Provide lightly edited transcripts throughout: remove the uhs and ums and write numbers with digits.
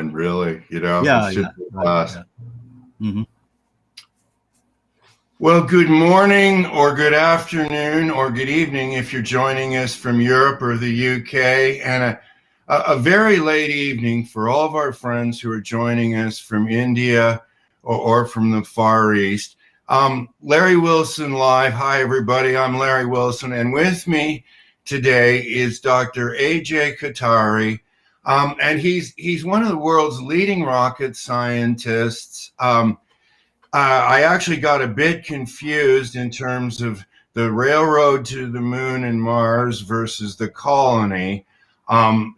really, Yeah, it's yeah, just right. class. Yeah. Mm-hmm. Well, good morning or good afternoon or good evening if you're joining us from Europe or the UK, and a very late evening for all of our friends who are joining us from India or from the Far East. Larry Wilson Live. Hi, everybody. I'm Larry Wilson, and with me today is Dr. Ajay Kothari, and he's one of the world's leading rocket scientists. I actually got a bit confused in terms of the railroad to the moon and Mars versus the colony.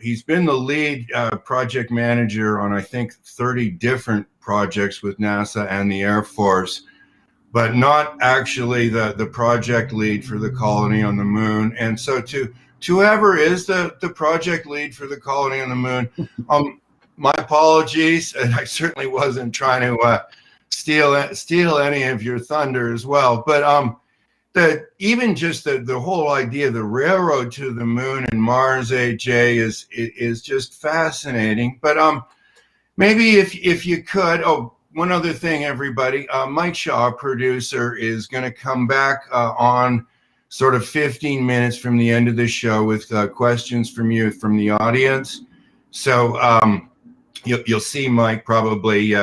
He's been the lead project manager on, I think, 30 different projects with NASA and the Air Force, but not actually the project lead for the colony on the moon. And so to whoever is the project lead for the colony on the moon, my apologies, and I certainly wasn't trying to steal any of your thunder as well. But even just the whole idea, the railroad to the moon and Mars, AJ, is just fascinating. But maybe if you could, one other thing, everybody, Mike Shaw, producer, is going to come back on sort of 15 minutes from the end of the show with questions from you, from the audience. So you'll see Mike probably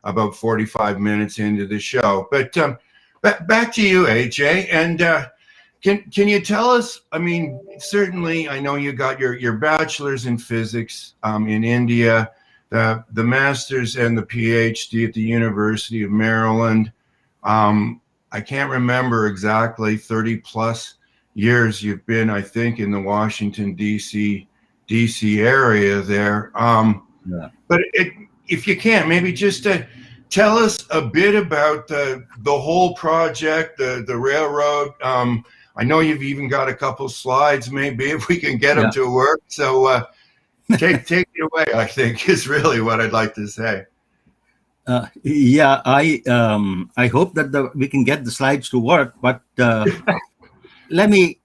about 45 minutes into the show. But back to you, AJ. And can you tell us, I mean, certainly I know you got your bachelor's in physics in India, the master's and the PhD at the University of Maryland. I can't remember exactly, 30 plus years you've been, I think, in the Washington, D.C. area there. Yeah. But if you can, maybe just tell us a bit about the whole project, the railroad. I know you've even got a couple slides, maybe if we can get them to work. So take it away, I think, is really what I'd like to say. Yeah, I hope that we can get the slides to work, but let me.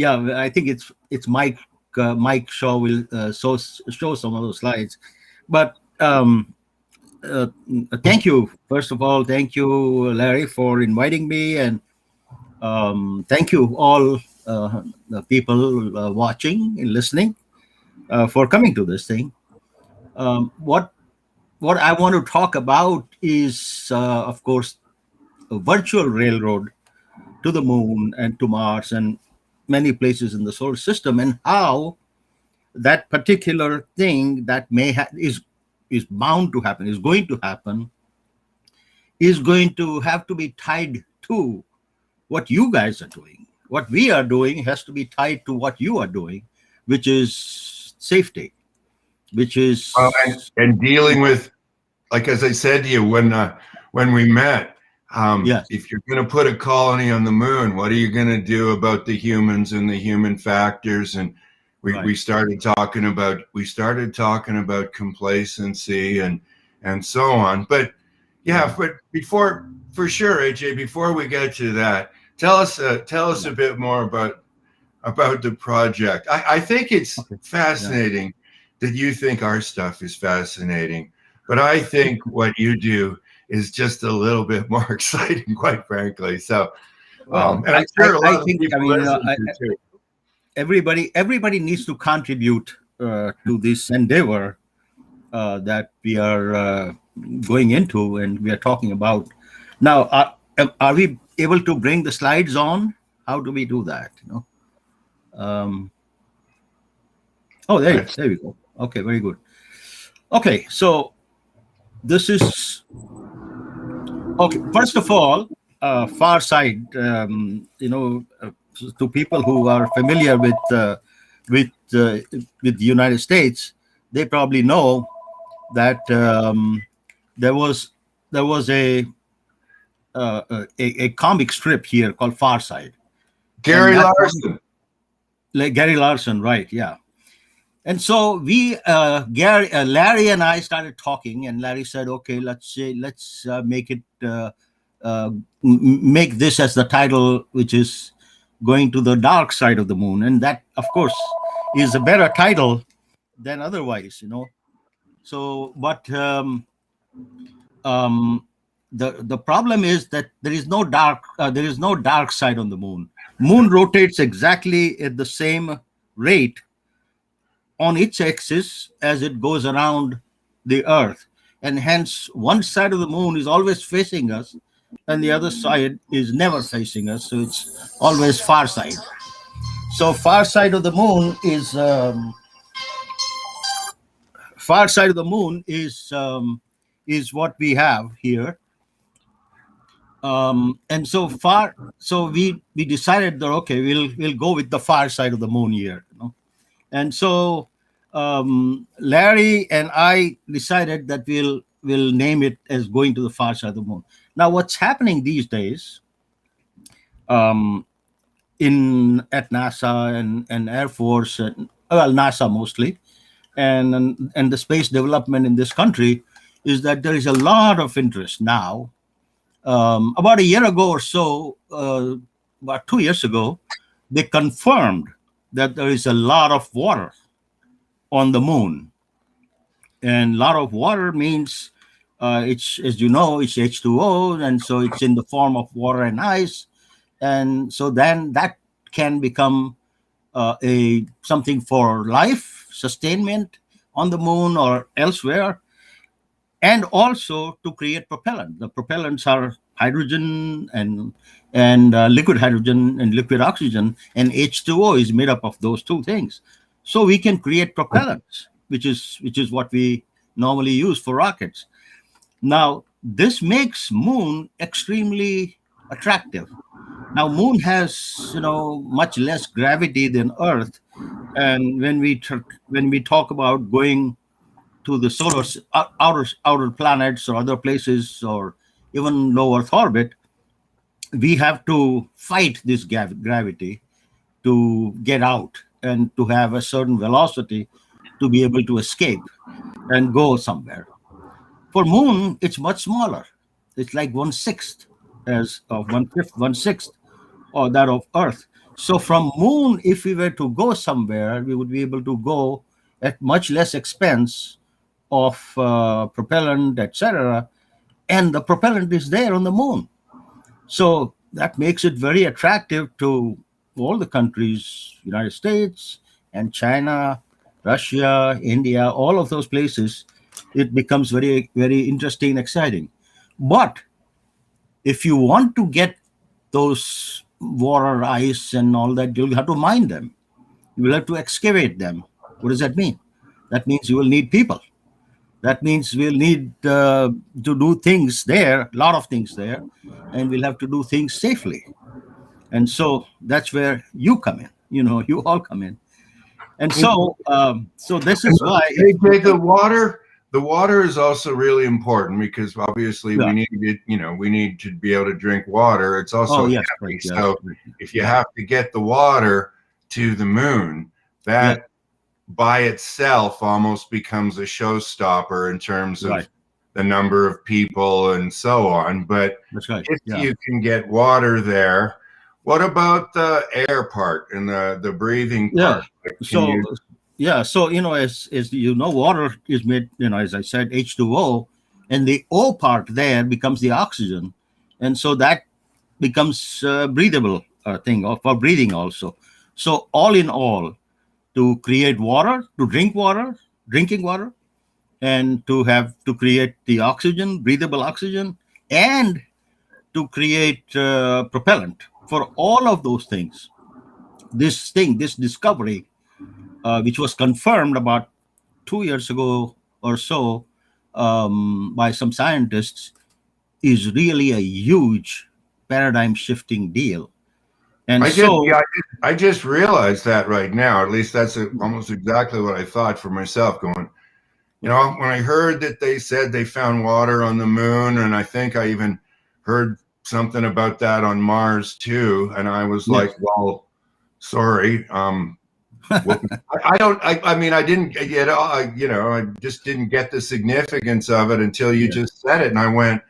I think it's Mike. Mike Shaw will show some of those slides, but thank you. First of all, thank you, Larry, for inviting me, and thank you all the people watching and listening for coming to this thing. What I want to talk about is, of course, a virtual railroad to the moon and to Mars and many places in the solar system, and how that particular thing that is bound to happen, is going to happen, is going to have to be tied to what you guys are doing. What we are doing has to be tied to what you are doing, which is safety, which is and dealing with, like as I said to you when we met, yes. If you're going to put a colony on the moon, what are you going to do about the humans and the human factors? And we started talking about complacency and so on. But but for sure, AJ, before we get to that, tell us a bit more about the project. I think it's fascinating that you think our stuff is fascinating, but I think what you do is just a little bit more exciting, quite frankly. So, and I'm sure a lot of people listen to too. Everybody needs to contribute to this endeavor that we are going into and we are talking about. Now, are we able to bring the slides on? How do we do that? There we go. Okay, very good. Okay, so this is okay. First of all, far side. To people who are familiar with the United States, they probably know that there was a comic strip here called Far Side. Gary Larson. Gary Larson, right? Yeah. And so Larry and I started talking, and Larry said, "Okay, let's make this as the title, which is Going to the Dark Side of the Moon," and that, of course, is a better title than otherwise, So, but um, the problem is that there is no dark side on the moon. Moon rotates exactly at the same rate on its axis as it goes around the Earth, and hence one side of the moon is always facing us, and the other side is never facing us. So it's always far side. So far side of the moon is what we have here. And so far, so we decided that okay, we'll go with the far side of the moon here. And so Larry and I decided that we'll name it as going to the far side of the moon. Now, what's happening these days um, in at NASA and Air Force, and, well, NASA mostly, and the space development in this country is that there is a lot of interest now. About a year ago or so, about 2 years ago, they confirmed that there is a lot of water on the moon. And a lot of water means it's, as you know, it's H2O, and so it's in the form of water and ice. And so then that can become a something for life sustainment on the moon or elsewhere, and also to create propellant. The propellants are hydrogen and liquid hydrogen and liquid oxygen, and H2O is made up of those two things. So we can create propellants, which is what we normally use for rockets. Now, this makes moon extremely attractive. Now, moon has much less gravity than Earth, and when we talk about going to the outer planets or other places or even low Earth orbit, we have to fight this gravity to get out and to have a certain velocity to be able to escape and go somewhere. For moon, it's much smaller. It's like 1/6 as of 1/5, 1/6 or that of Earth. So from moon, if we were to go somewhere, we would be able to go at much less expense of propellant, etc. And the propellant is there on the moon. So that makes it very attractive to all the countries, United States and China, Russia, India, all of those places. It becomes very, very interesting and exciting. But if you want to get those water, ice, and all that, you'll have to mine them. You will have to excavate them. What does that mean? That means you will need people. That means we'll need to do things there, a lot of things there, and we'll have to do things safely. And so that's where you come in. You all come in. And so, so this is why. The water is also really important because obviously Yeah. we need to be able to drink water. It's also yes, heavy. right, yes. So if you have to get the water to the moon, that by itself almost becomes a showstopper in terms of Right. the number of people and so on. But That's right. if Yeah. you can get water there, what about the air part and the breathing Yeah. part? Like, So so as you know, water is made, as I said, H2O, and the O part there becomes the oxygen, and so that becomes a breathable thing for breathing also. So all in all, to create water, to drink water, drinking water, and to create the oxygen, breathable oxygen, and to create propellant. For all of those things, this discovery, which was confirmed about 2 years ago or so by some scientists, is really a huge paradigm shifting deal. And I just realized that right now. At least that's almost exactly what I thought for myself. Going, when I heard that they said they found water on the moon, and I think I even heard something about that on Mars too, and I was like, well, sorry. I don't. I mean, I didn't get. I just didn't get the significance of it until you just said it, and I went,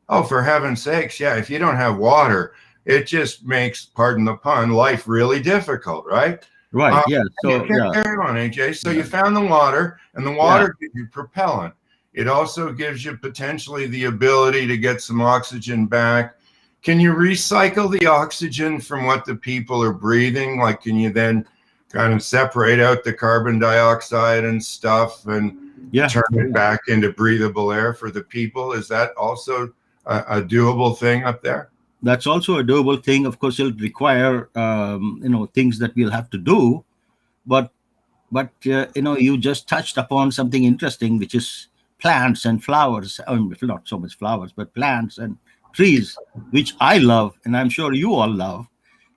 "Oh, for heaven's sakes! Yeah, if you don't have water, it just makes, pardon the pun, life really difficult, right?" Right. Yeah. Yeah, So yeah. carry on, AJ. So Yeah. you found the water, and the Yeah. water gives you propellant. It also gives you potentially the ability to get some oxygen back. Can you recycle the oxygen from what the people are breathing? Like, can you then kind of separate out the carbon dioxide and stuff and Yeah. turn it back into breathable air for the people? Is that also a doable thing up there? That's also a doable thing. Of course, it'll require things that we'll have to do, but you just touched upon something interesting, which is plants and flowers. I mean, not so much flowers, but plants and trees, which I love, and I'm sure you all love.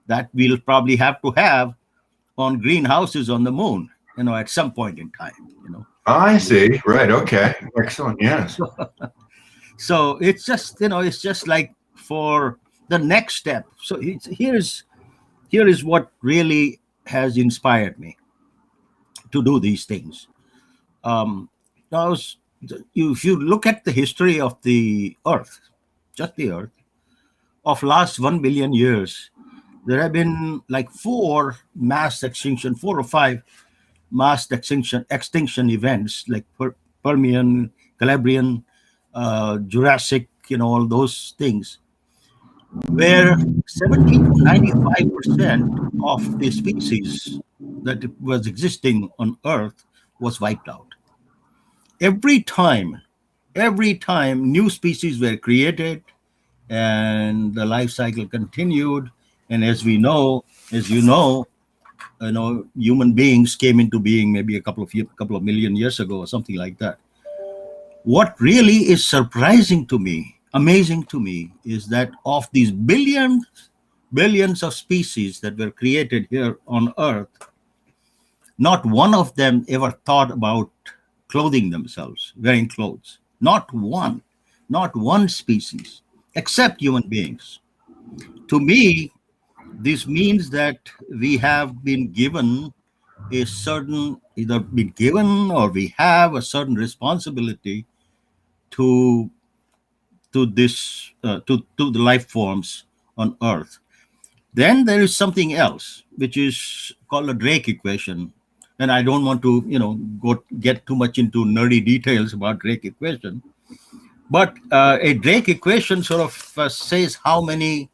That we'll probably have to have on greenhouses on the moon, at some point in time. I see. Right. Okay. Excellent. Yes. So it's just like for the next step. So here is what really has inspired me to do these things. Um, now, if you look at the history of the Earth, just the Earth, of last 1 billion years, there have been like four or five mass extinction events, like Permian, Cambrian, Jurassic, all those things, where 70 to 95% of the species that was existing on Earth was wiped out. Every time, every time new species were created and the life cycle continued, and as you know, human beings came into being maybe a couple of million years ago or something like that. What really is surprising to me, amazing to me, is that of these billions of species that were created here on Earth, not one of them ever thought about clothing themselves, wearing clothes. Not one species, except human beings. To me, this means that we have been given either been given or we have a certain responsibility to to the life forms on Earth. Then there is something else, which is called a Drake equation. And I don't want to, get too much into nerdy details about Drake equation. But a Drake equation sort of says how many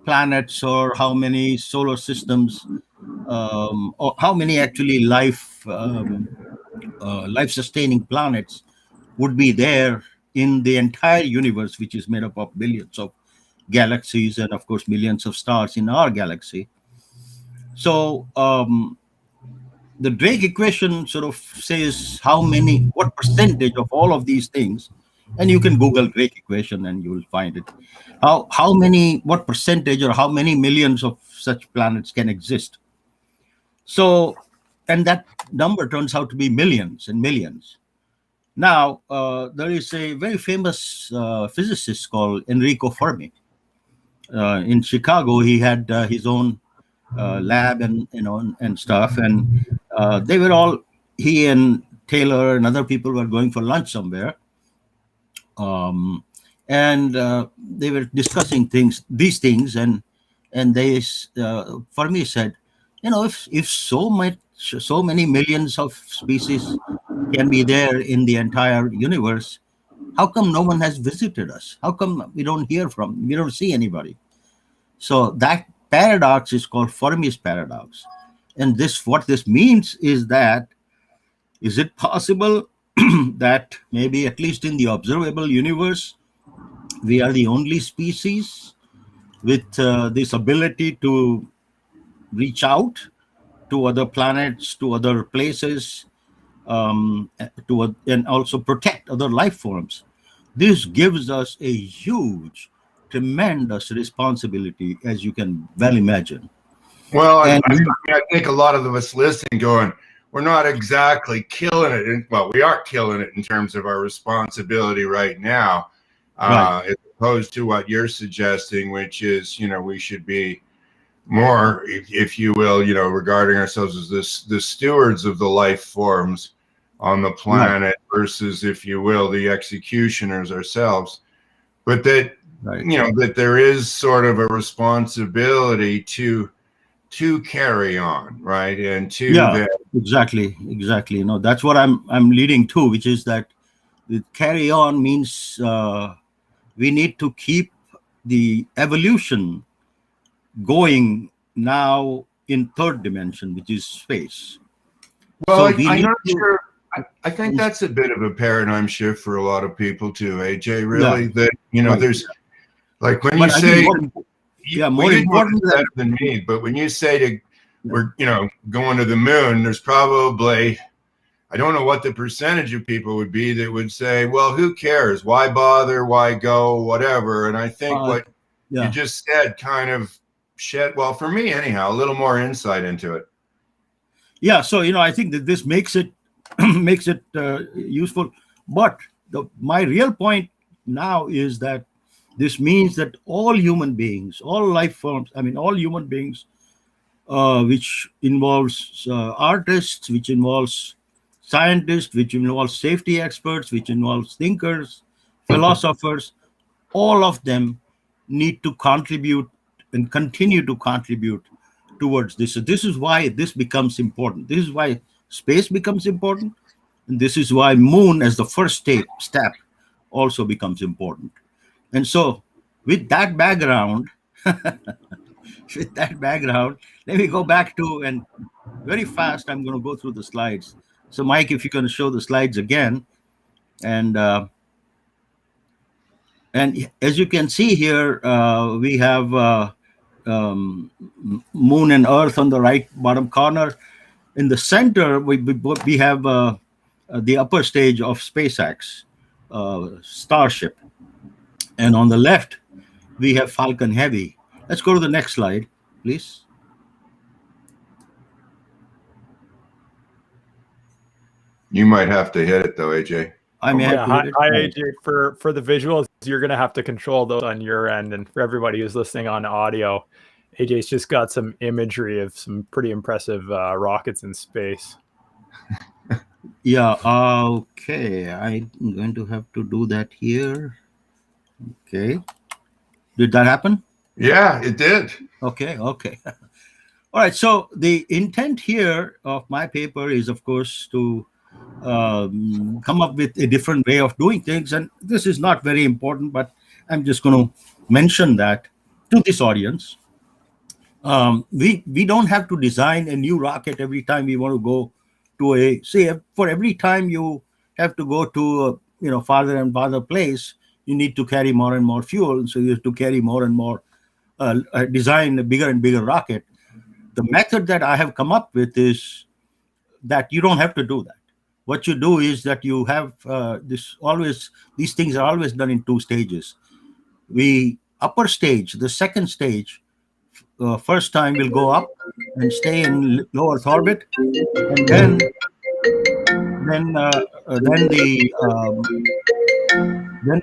planets or how many solar systems, or how many actually life-sustaining planets would be there in the entire universe, which is made up of billions of galaxies and, of course, millions of stars in our galaxy. So the Drake equation sort of says what percentage of all of these things, and you can Google Drake equation and you will find it. What percentage or how many millions of such planets can exist? So, and that number turns out to be millions and millions. Now, there is a very famous physicist called Enrico Fermi. In Chicago, he had his own lab and stuff, and they were all he and Taylor and other people were going for lunch somewhere, and they were discussing these things, and Fermi said, if so many millions of species can be there in the entire universe, how come no one has visited us? How come we don't see anybody? So that paradox is called Fermi's paradox. And what this means is that, is it possible that maybe at least in the observable universe, we are the only species with this ability to reach out to other planets, to other places, and also protect other life forms? This gives us a huge, tremendous responsibility, as you can well imagine. Well, And I think a lot of us listening going, we're not exactly killing it. Well, we are killing it in terms of our responsibility right now, right, as opposed to what you're suggesting, which is, we should be more, if you will, regarding ourselves as the stewards of the life forms on the right, planet versus, if you will, the executioners ourselves. But that, right, that there is sort of a responsibility to to carry on, right? And to Yeah, that. exactly. That's what I'm leading to, which is that the carry on means we need to keep the evolution going now in third dimension, which is space. Well, So we I'm need not to, sure. I think that's a bit of a paradigm shift for a lot of people too, AJ. yeah, Really, that right. there's like when you But I think say, more well, you know important this than better than me, but when you say to yeah, we're going to the moon, there's probably, I don't know what the percentage of people would be that would say, well, who cares? Why bother? Why go? Whatever. And I think what you yeah, just said kind of shed, well, for me anyhow, a little more insight into it. yeah. So I think that this makes it makes it useful. But my real point now is that this means that all human beings, all life forms, I mean, all human beings, which involves artists, which involves scientists, which involves safety experts, which involves thinkers, philosophers, all of them need to contribute and continue to contribute towards this. So this is why this becomes important. This is why space becomes important. And this is why moon as the first step also becomes important. And so with that background, let me go back to, and very fast, I'm going to go through the slides. So Mike, if you can show the slides again. And as you can see here, we have moon and earth on the right bottom corner. In the center, we have the upper stage of SpaceX, Starship. And on the left, we have Falcon Heavy. Let's go to the next slide, please. You might have to hit it though, AJ. I may have to hit it. Hi, AJ. For the visuals, you're going to have to control those on your end. And for everybody who's listening on audio, AJ's just got some imagery of some pretty impressive rockets in space. Yeah, okay. I'm going to have to do that here. Okay. Did that happen? Yeah, it did. Okay. All right. So the intent here of my paper is, of course, to come up with a different way of doing things. And this is not very important, but I'm just going to mention that to this audience. We don't have to design a new rocket every time we want to go to for every time you have to go to farther and farther place, you need to carry more and more fuel. So you have to carry more and more, design a bigger and bigger rocket. The method that I have come up with is that you don't have to do that. What you do is that you have these things are always done in two stages. Upper stage, the second stage, first time will go up and stay in low Earth orbit, and then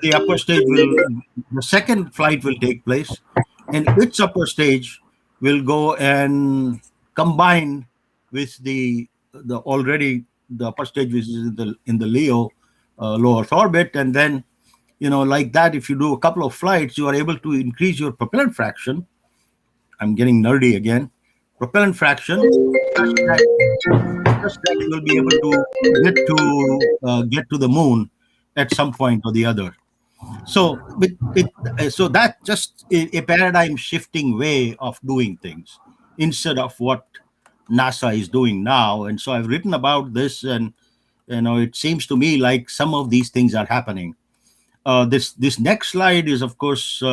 the upper stage the second flight will take place, and its upper stage will go and combine with the upper stage, which is in the Leo low Earth orbit. And then like that, if you do a couple of flights, you are able to increase your propellant fraction. I'm getting nerdy again. Propellant fraction, such that you will be able to get to the moon at some point or the other. So that's just a paradigm shifting way of doing things instead of what NASA is doing now. And so I've written about this, and it seems to me like some of these things are happening. This next slide is, of course,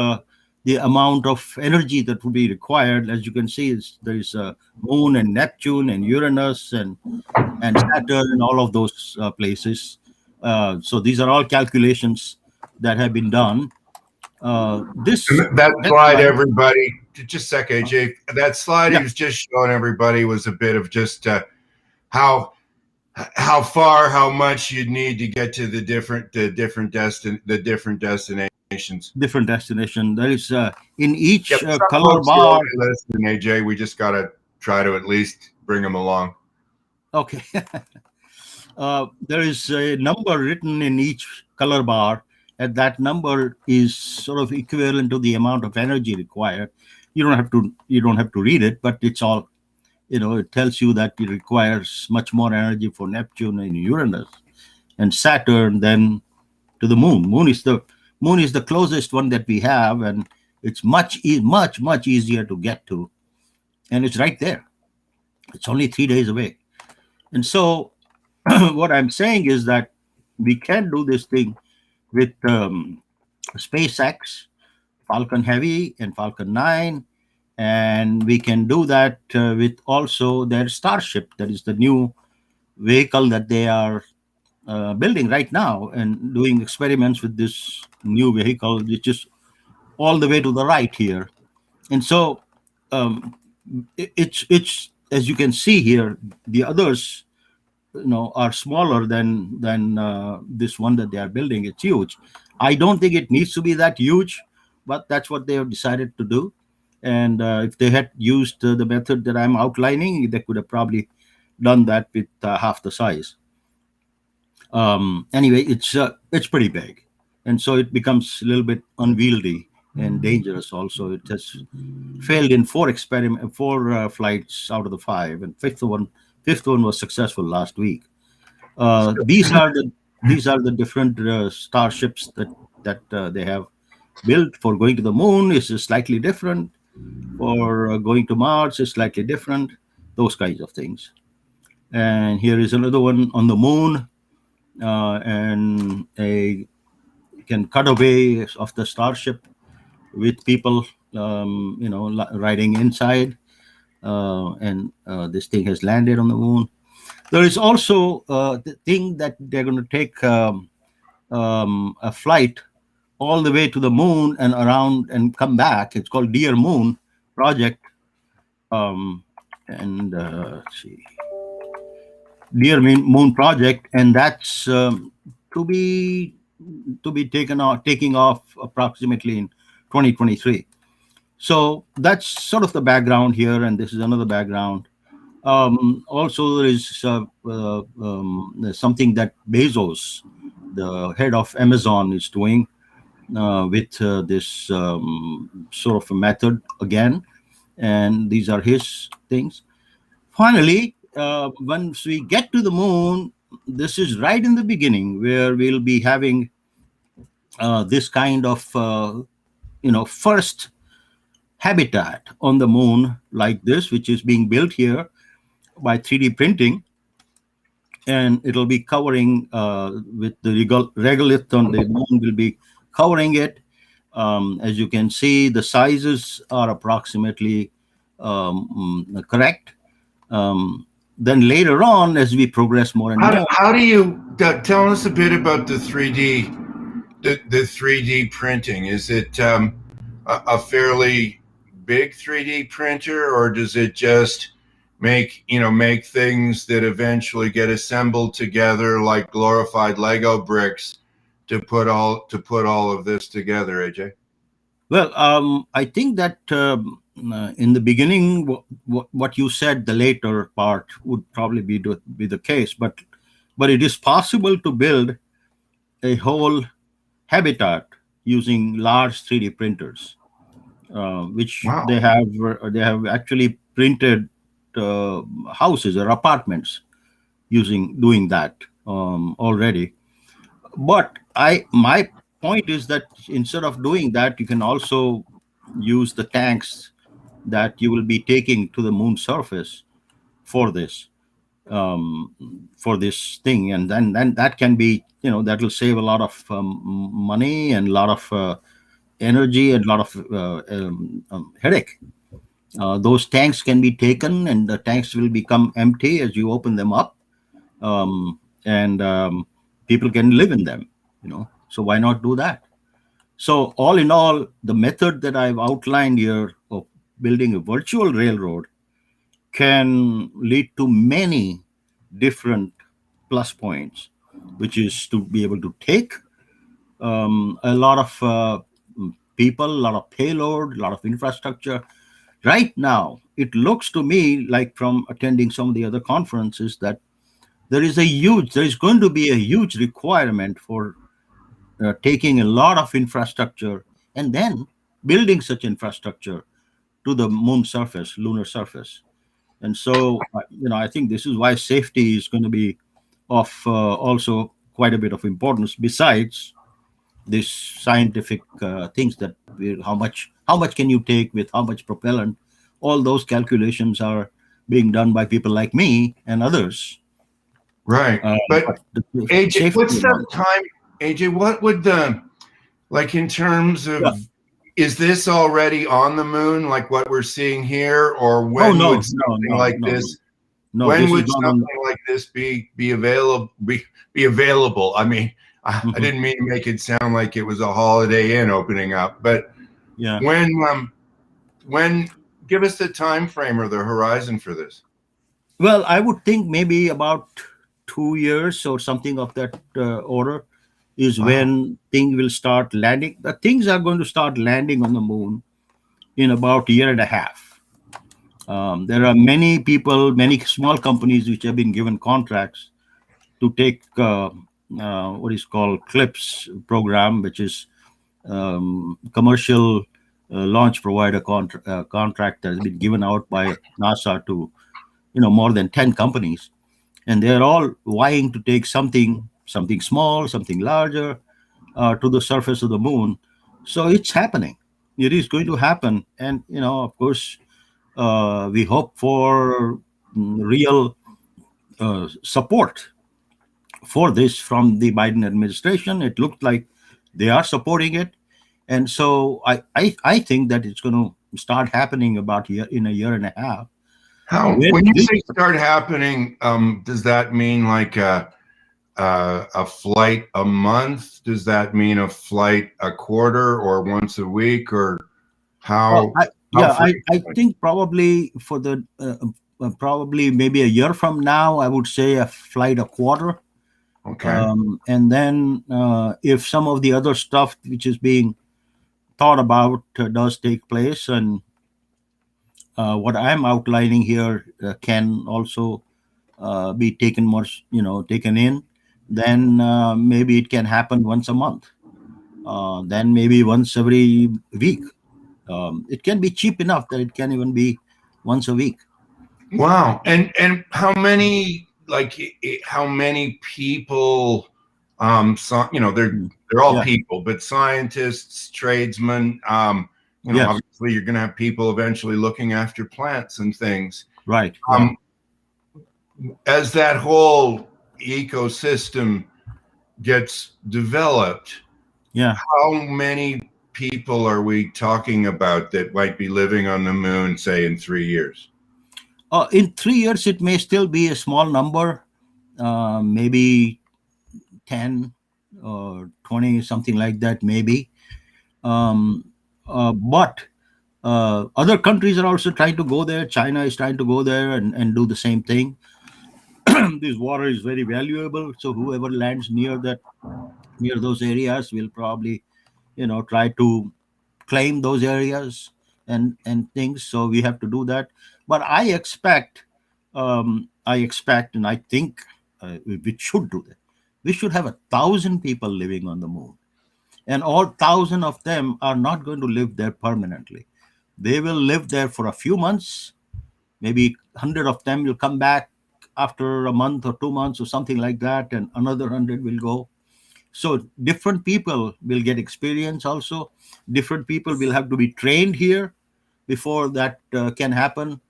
the amount of energy that will be required. As you can see, there is Moon and Neptune and Uranus and Saturn and all of those places. So these are all calculations that have been done. That slide, everybody, just a sec, AJ. That slide he was just showing everybody was a bit of just how far, how much you'd need to get to the different destinations. Different destination. There is in each color bar. Listen, AJ, we just got to try to at least bring them along. Okay. There is a number written in each color bar, and that number is sort of equivalent to the amount of energy required. you don't have to read it, but it's all, it tells you that it requires much more energy for Neptune and Uranus and Saturn than to the moon. Moon is the closest one that we have, and it's much easier to get to, and it's right there. It's only 3 days away. And so what I'm saying is that we can do this thing with SpaceX, Falcon Heavy, and Falcon 9, and we can do that with also their Starship. That is the new vehicle that they are building right now and doing experiments with this new vehicle, which is all the way to the right here. And so it's as you can see here, the others are smaller than this one that they are building. It's huge. I don't think it needs to be that huge, but that's what they have decided to do. And if they had used the method that I'm outlining, they could have probably done that with half the size. Anyway, it's pretty big, and so it becomes a little bit unwieldy and dangerous. Also, it has failed in four flights out of the five, and fifth one was successful last week. These are the different starships that they have built. For going to the moon is slightly different. For going to Mars is slightly different. Those kinds of things. And here is another one on the moon, and a can cut away of the starship with people, riding inside, and this thing has landed on the moon. There is also the thing that they're going to take a flight all the way to the moon and around and come back. It's called Dear Moon Project, and let's see, Dear Moon Project, and that's to be taking off approximately in 2023. So that's sort of the background here, and this is another background. Also, there is something that Bezos, the head of Amazon, is doing with this sort of a method again, and these are his things. Finally, once we get to the moon, this is right in the beginning where we'll be having this kind of first habitat on the moon like this, which is being built here by 3D printing, and it'll be covering with the regolith on the moon will be covering it. As you can see, the sizes are approximately correct. Then later on, as we progress more and more, how do you tell us a bit about the 3D the 3D printing? Is it a fairly big 3D printer, or does it just make things that eventually get assembled together like glorified Lego bricks to put all of this together, AJ? Well, I think that in the beginning, what you said, the later part would probably be the case, but it is possible to build a whole habitat using large 3D printers, which Wow. they have actually printed houses or apartments doing that already. But my point is that instead of doing that, you can also use the tanks that you will be taking to the moon surface for this thing, and then that can be, that will save a lot of money and a lot of energy and a lot of headache. Those tanks can be taken, and the tanks will become empty as you open them up, and people can live in them. So why not do that? So all in all, the method that I've outlined here of building a virtual railroad can lead to many different plus points, which is to be able to take a lot of people, a lot of payload, a lot of infrastructure. Right now, it looks to me like, from attending some of the other conferences, that there is going to be a huge requirement for taking a lot of infrastructure and then building such infrastructure to the moon surface, lunar surface. And so, I think this is why safety is going to be of also quite a bit of importance. Besides these scientific things that how much can you take with how much propellant, all those calculations are being done by people like me and others. Right. But But the AJ, safety what's the amount. time? AJ, what would like in terms Yeah. of, is this already on the moon like what we're seeing here? Or Oh, when would no, no, something no, like no, this, no. when This is would not on. something like this be available? Be available? I mean, I Mhm. didn't mean to make it sound like it was a Holiday Inn opening up, but Yeah. when give us the time frame or the horizon for this. Well, I would think maybe about 2 years or something of that order is Wow. when things will start landing. The things are going to start landing on the moon in about a year and a half. There are many people, many small companies which have been given contracts to take what is called CLIPS program, which is commercial launch provider contract that has been given out by NASA to more than 10 companies, and they're all vying to take something small, something larger to the surface of the moon. So it's happening. It is going to happen, and of course, we hope for real support for this from the Biden administration. It looked like they are supporting it, and so I think that it's going to start happening about in a year and a half. How, With, when you with say start happening, does that mean like a flight a month? Does that mean a flight a quarter or once a week, or how how yeah, I frequently? think probably for the probably maybe a year from now, I would say a flight a quarter. Okay. And then if some of the other stuff which is being thought about does take place, and what I'm outlining here can also be taken in, then maybe it can happen once a month, then maybe once every week. It can be cheap enough that it can even be once a week. Wow. And how many, like how many people, so, Mm. they're all Yeah. people, but scientists, tradesmen, Yes. obviously you're going to have people eventually looking after plants and things. Right. Yeah. Um, as that whole ecosystem gets developed, Yeah. how many people are we talking about that might be living on the moon, say, in 3 years? In 3 years, it may still be a small number, maybe 10 or 20, something like that, maybe. Um, but other countries are also trying to go there. China is trying to go there and do the same thing. This water is very valuable, so whoever lands near those areas will probably try to claim those areas and things. So we have to do that. But I expect and I think we should do that. We should have 1,000 people living on the moon, and all 1,000 of them are not going to live there permanently. They will live there for a few months. Maybe 100 of them will come back after a month or 2 months or something like that, and another 100 will go. So different people will get experience also. Different people will have to be trained here before that can happen,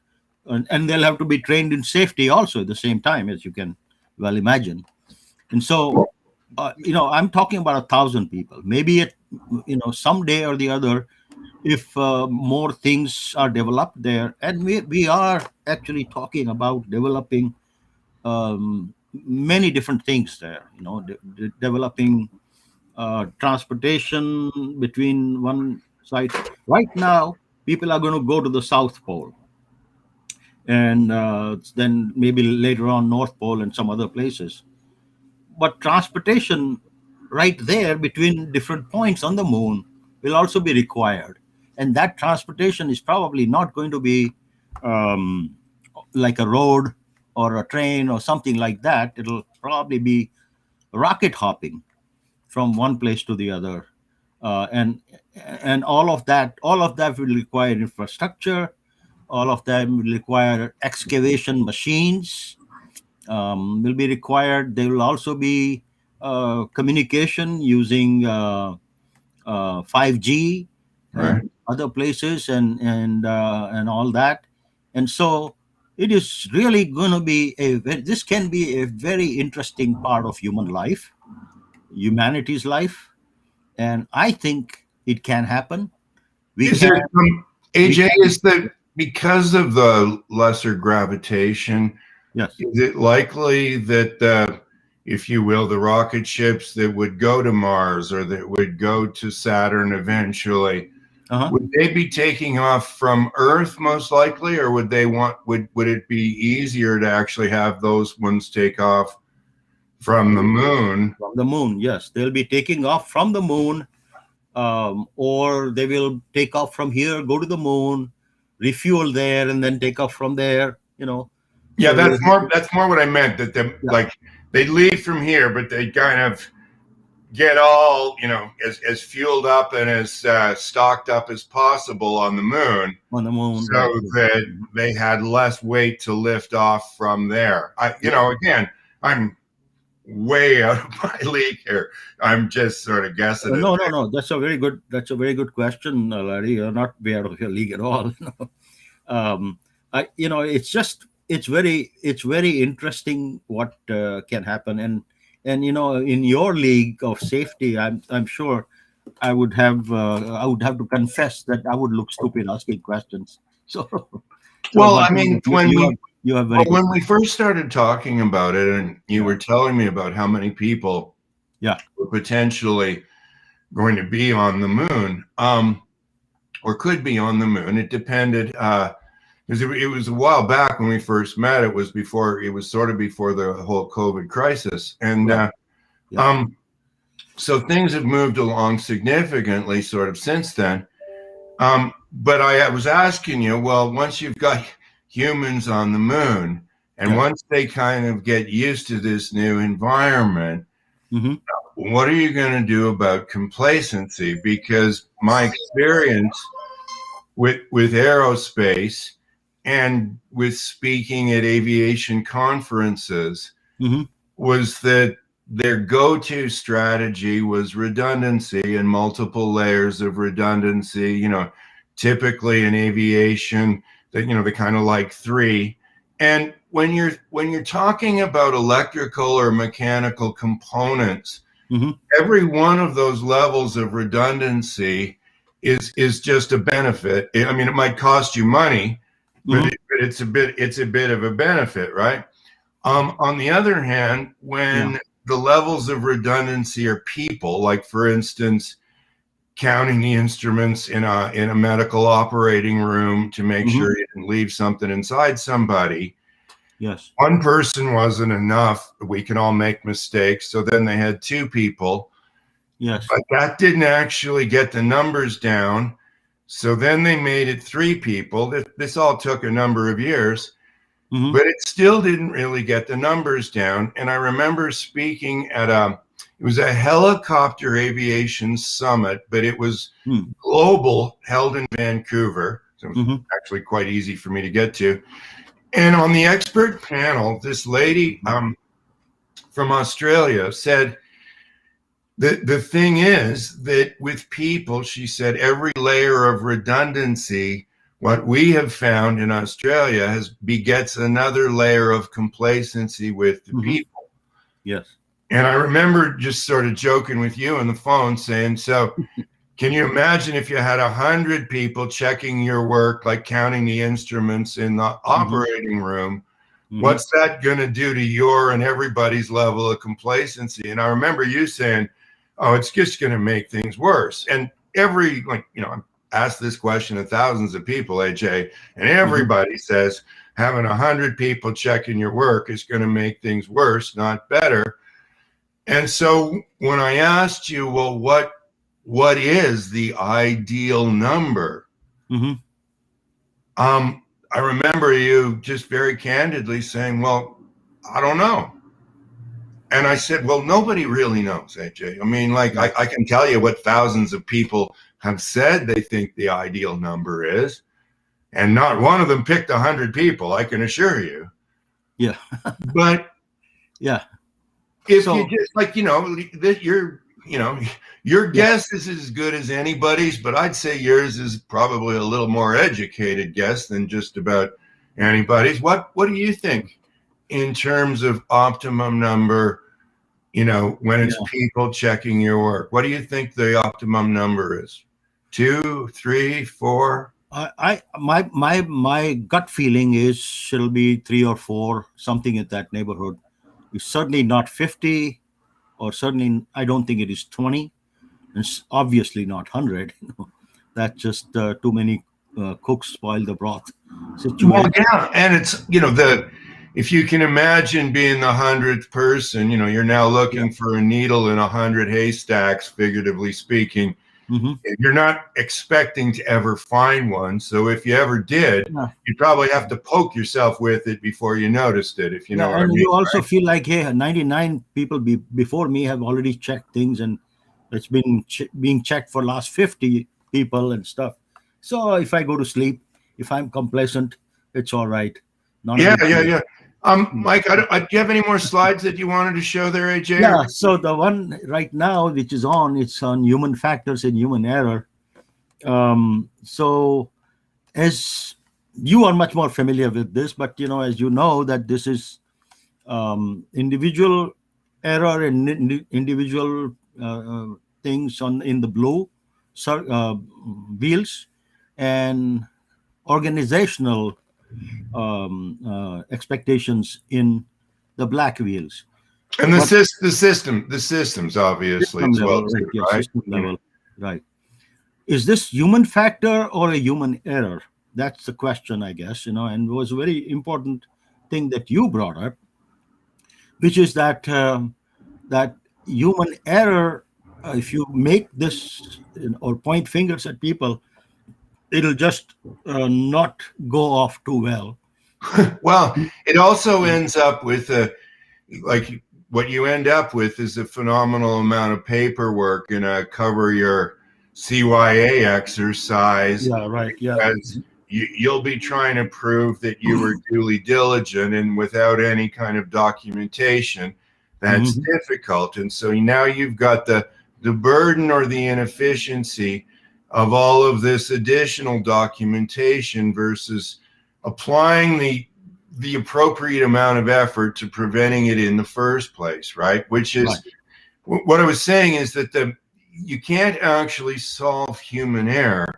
and they'll have to be trained in safety also at the same time, as you can well imagine. And so I'm talking about 1,000 people. Maybe someday or the other, if more things are developed there, and we are actually talking about developing many different things there, developing transportation between one side. Right now, people are going to go to the South Pole, and then maybe later on North Pole and some other places. But transportation right there between different points on the moon will also be required, and that transportation is probably not going to be um, like a road or a train or something like that. It'll probably be rocket hopping from one place to the other. And all of that will require infrastructure. All of them will require excavation machines. Will be required. There will also be communication using 5G Right. and other places, and all that. And so it is really going to be this can be a very interesting part of humanity's life, and I think it can happen. We Is can. there We AJ? can. Is that because of the lesser gravitation? Yes. Is it likely that if you will, the rocket ships that would go to Mars or that would go to Saturn eventually, Uh-huh. would they be taking off from Earth most likely, or would it be easier to actually have those ones take off from the moon? From the moon, yes, they'll be taking off from the moon, or they will take off from here, go to the moon, refuel there, and then take off from there. Yeah, So that's more what I meant. That they yeah, like they'd leave from here, but they kind of get all as fueled up and as stocked up as possible on the moon, on the moon, right? so that they had less weight to lift off from there. Again, I'm way out of my league here. I'm just sort of guessing it. No. That's a very good question, Larry. You're not way out of your league at all. It's very interesting what can happen, and in your league of safety, I'm sure I would have to confess that I would look stupid asking questions. So, Well, but I mean, you have very good. when we first started talking about it, and you were telling me about how many people Yeah. were potentially going to be on the moon, or could be on the moon. It depended, because it was a while back when we first met. It was sort of before the whole COVID crisis, and Right. Yeah. so things have moved along significantly sort of since then. But I was asking you, well, once you've got humans on the moon, and Yeah. once they kind of get used to this new environment, Hmm. what are you going to do about complacency? Because my experience with aerospace and with speaking at aviation conferences Hmm. was that their go-to strategy was redundancy and multiple layers of redundancy. Typically in aviation, that they kind of like three. And when you're talking about electrical or mechanical components, Hmm. every one of those levels of redundancy is just a benefit. I mean, it might cost you money, but Hmm. it's a bit of a benefit, right? On the other hand, when Yeah. the levels of redundancy are people, like for instance, counting the instruments in a medical operating room to make Hmm. sure you didn't leave something inside somebody. Yes. One person wasn't enough. We can all make mistakes. So then they had two people, Yes. but that didn't actually get the numbers down. So then they made it three people. This all took a number of years. Hmm. But it still didn't really get the numbers down. And I remember speaking at it was a helicopter aviation summit, but it was global, held in Vancouver. So it was actually quite easy for me to get to. And on the expert panel, this lady from Australia said that the thing is that with people, she said, every layer of redundancy, what we have found in Australia begets another layer of complacency with the people. Yes. And I remember just sort of joking with you on the phone saying, so can you imagine if you had 100 people checking your work, like counting the instruments in the operating room? What's that going to do to your and everybody's level of complacency? And I remember you saying, oh, it's just going to make things worse. And I've asked this question to thousands of people, AJ, and everybody says having 100 people checking your work is going to make things worse, not better. And so when I asked you, well, what is the ideal number? I remember you just very candidly saying, well, I don't know. And I said, well, nobody really knows, AJ. I mean, like, I can tell you what thousands of people have said they think the ideal number is, and not one of them picked 100 people, I can assure you. Yeah. But yeah. if So- you just, like, your guess is as good as anybody's, but I'd say yours is probably a little more educated guess than just about anybody's. What do you think in terms of optimum number, when it's people checking your work? What do you think the optimum number is? 2, 3, 4? My gut feeling is it'll be 3 or 4, something in that neighborhood. It's certainly not 50, or certainly I don't think it is 20. It's obviously not 100. That's just too many cooks spoil the broth situation. Well, yeah, and it's if you can imagine being the 100th person, you're now looking for a needle in 100 haystacks, figuratively speaking. Mm-hmm. You're not expecting to ever find one. So if you ever did, you'd probably have to poke yourself with it before you noticed it, if you know what I mean. You also feel like, hey, 99 people before me have already checked things, and it's been being checked for last 50 people and stuff. So if I go to sleep, if I'm complacent, it's all right. Yeah. Mike, do you have any more slides that you wanted to show there, AJ? Yeah, so the one right now, which is it's on human factors and human error. So as you are much more familiar with this, but as you know, that this is individual error and individual things in the blue wheels, and organizational expectations in the black wheels. And the systems obviously System as well, level, right? Yeah, right? system level, right? Is this human factor or a human error? That's the question, I guess. And it was a very important thing that you brought up, which is that that human error. If you make this or point fingers at people, it'll just not go off too well. Well, it also ends up with what you end up with is a phenomenal amount of paperwork in a cover your CYA exercise. Yeah, right. Yeah. Because you'll be trying to prove that you were duly diligent, and without any kind of documentation, that's difficult. And so now you've got the burden or the inefficiency of all of this additional documentation versus applying the appropriate amount of effort to preventing it in the first place, right? Which is what I was saying, is that you can't actually solve human error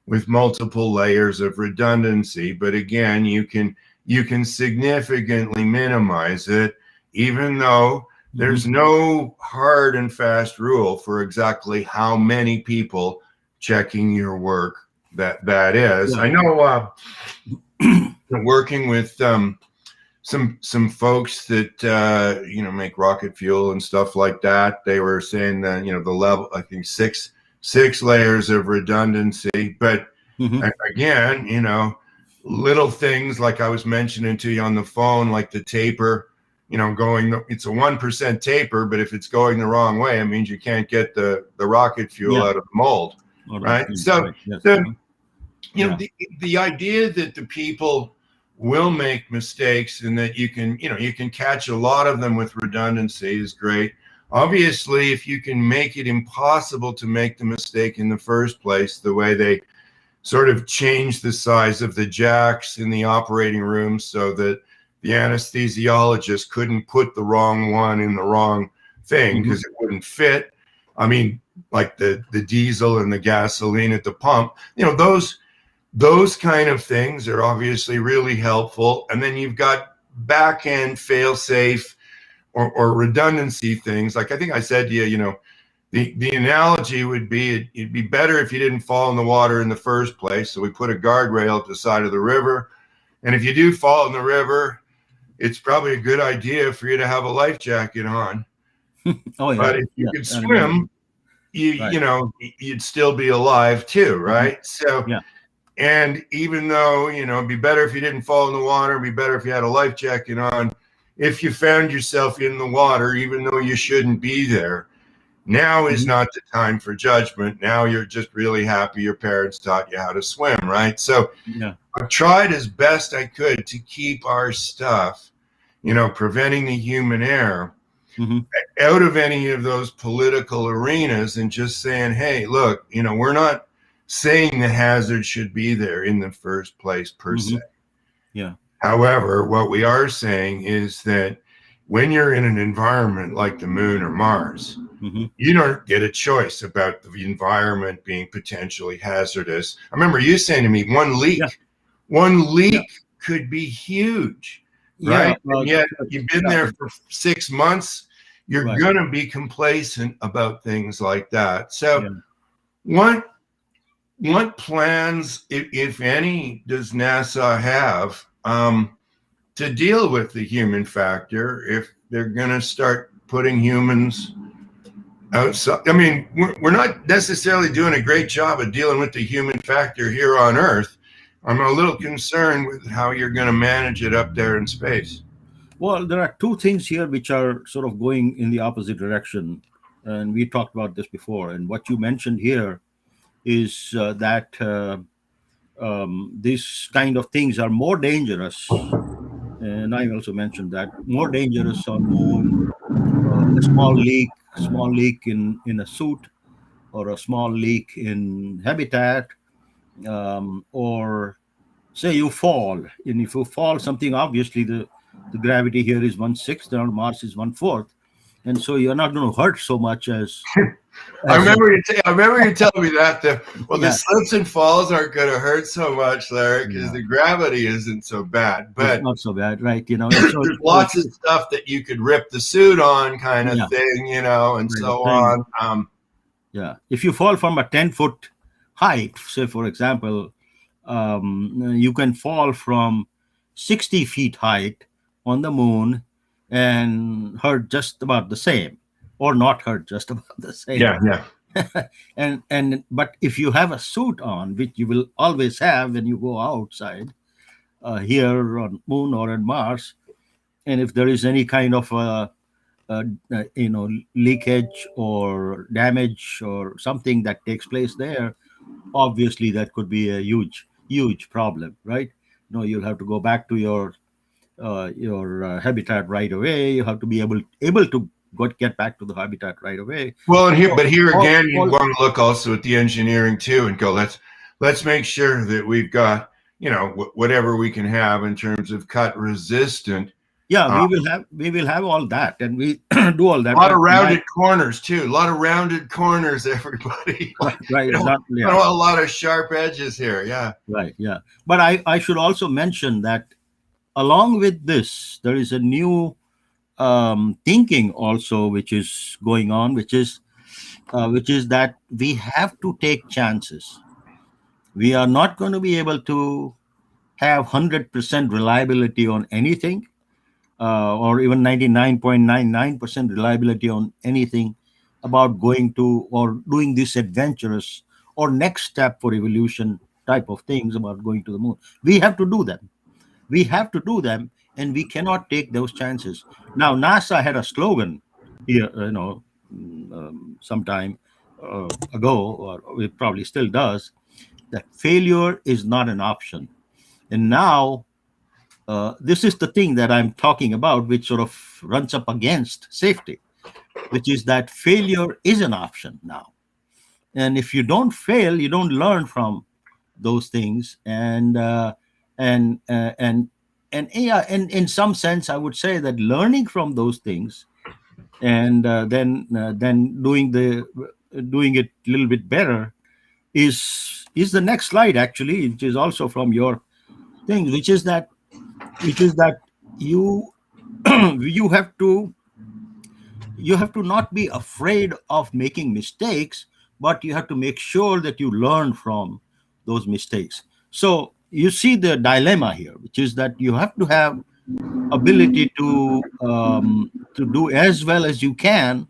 with multiple layers of redundancy, but again, you can significantly minimize it, even though there's no hard and fast rule for exactly how many people checking your work that is. I know working with some folks that make rocket fuel and stuff like that, they were saying that the level, I think six layers of redundancy, but again, little things like I was mentioning to you on the phone, like the taper, it's a 1% taper, but if it's going the wrong way, it means you can't get the rocket fuel out of the mold, right? So the idea that the people will make mistakes and that you can catch a lot of them with redundancy is great. Obviously, if you can make it impossible to make the mistake in the first place, the way they sort of change the size of the jacks in the operating room so that the anesthesiologist couldn't put the wrong one in the wrong thing because it wouldn't fit. I mean, like the diesel and the gasoline at the pump, those kind of things are obviously really helpful. And then you've got back end fail safe or redundancy things. Like I think I said to you, the analogy would be it'd be better if you didn't fall in the water in the first place. So we put a guardrail at the side of the river. And if you do fall in the river, it's probably a good idea for you to have a life jacket on. But if you could swim, you'd still be alive too, right? So, and even though, it'd be better if you didn't fall in the water, it'd be better if you had a life jacket on, if you found yourself in the water, even though you shouldn't be there. Now is not the time for judgment. Now you're just really happy your parents taught you how to swim, right? So Yeah. I've tried as best I could to keep our stuff, preventing the human error out of any of those political arenas, and just saying, hey, look, we're not saying the hazard should be there in the first place per se. Yeah. However, what we are saying is that when you're in an environment like the moon or Mars, you don't get a choice about the environment being potentially hazardous. I remember you saying to me, one leak could be huge, right? And yet you've been there for 6 months. You're going to be complacent about things like that. So what plans, if any, does NASA have to deal with the human factor if they're going to start putting humans outside? I mean, we're not necessarily doing a great job of dealing with the human factor here on Earth. I'm a little concerned with how you're going to manage it up there in space. Well, there are two things here which are sort of going in the opposite direction. And we talked about this before. And what you mentioned here is that these kind of things are more dangerous. And I also mentioned that more dangerous on moon, a small leak in a suit, or a small leak in habitat, or say you fall. And if you fall, something, obviously the gravity here is 1/6, and on Mars is 1/4, and so you're not going to hurt so much as. I remember you telling me that. The slips and falls aren't going to hurt so much, Larry, because the gravity isn't so bad. But it's not so bad, right? So there's lots of stuff that you could rip the suit on, kind of thing, and so on. If you fall from a 10-foot height, say for example, you can fall from 60 feet height on the moon and hurt just about the same, or not hurt just about the same. But if you have a suit on, which you will always have when you go outside, here on moon or on Mars, and if there is any kind of leakage or damage or something that takes place there, obviously that could be a huge problem, right? You'll have to go back to your habitat right away. You have to be able to get back to the habitat right away. Well, and here again, you want to look also at the engineering too, and go, let's make sure that we've got whatever we can have in terms of cut resistant. Yeah, we will have all that, and we do all that. A lot of rounded corners too. A lot of rounded corners, everybody. Right. Not a lot of sharp edges here. Yeah. Right. Yeah. But I should also mention that along with this, there is a new thinking also which is going on, which is that we have to take chances. We are not going to be able to have 100% reliability on anything, or even 99.99% reliability on anything about going to or doing this adventurous or next step for evolution type of things about going to the moon. We have to do them. And we cannot take those chances. Now, NASA had a slogan here, some time ago, or it probably still does, that failure is not an option. And now, this is the thing that I'm talking about, which sort of runs up against safety, which is that failure is an option now. And if you don't fail, you don't learn from those things. And in some sense, I would say that learning from those things and then doing it a little bit better is the next slide, actually, which is also from your thing, which is that you you have to not be afraid of making mistakes, but you have to make sure that you learn from those mistakes. So you see the dilemma here, which is that you have to have ability to do as well as you can,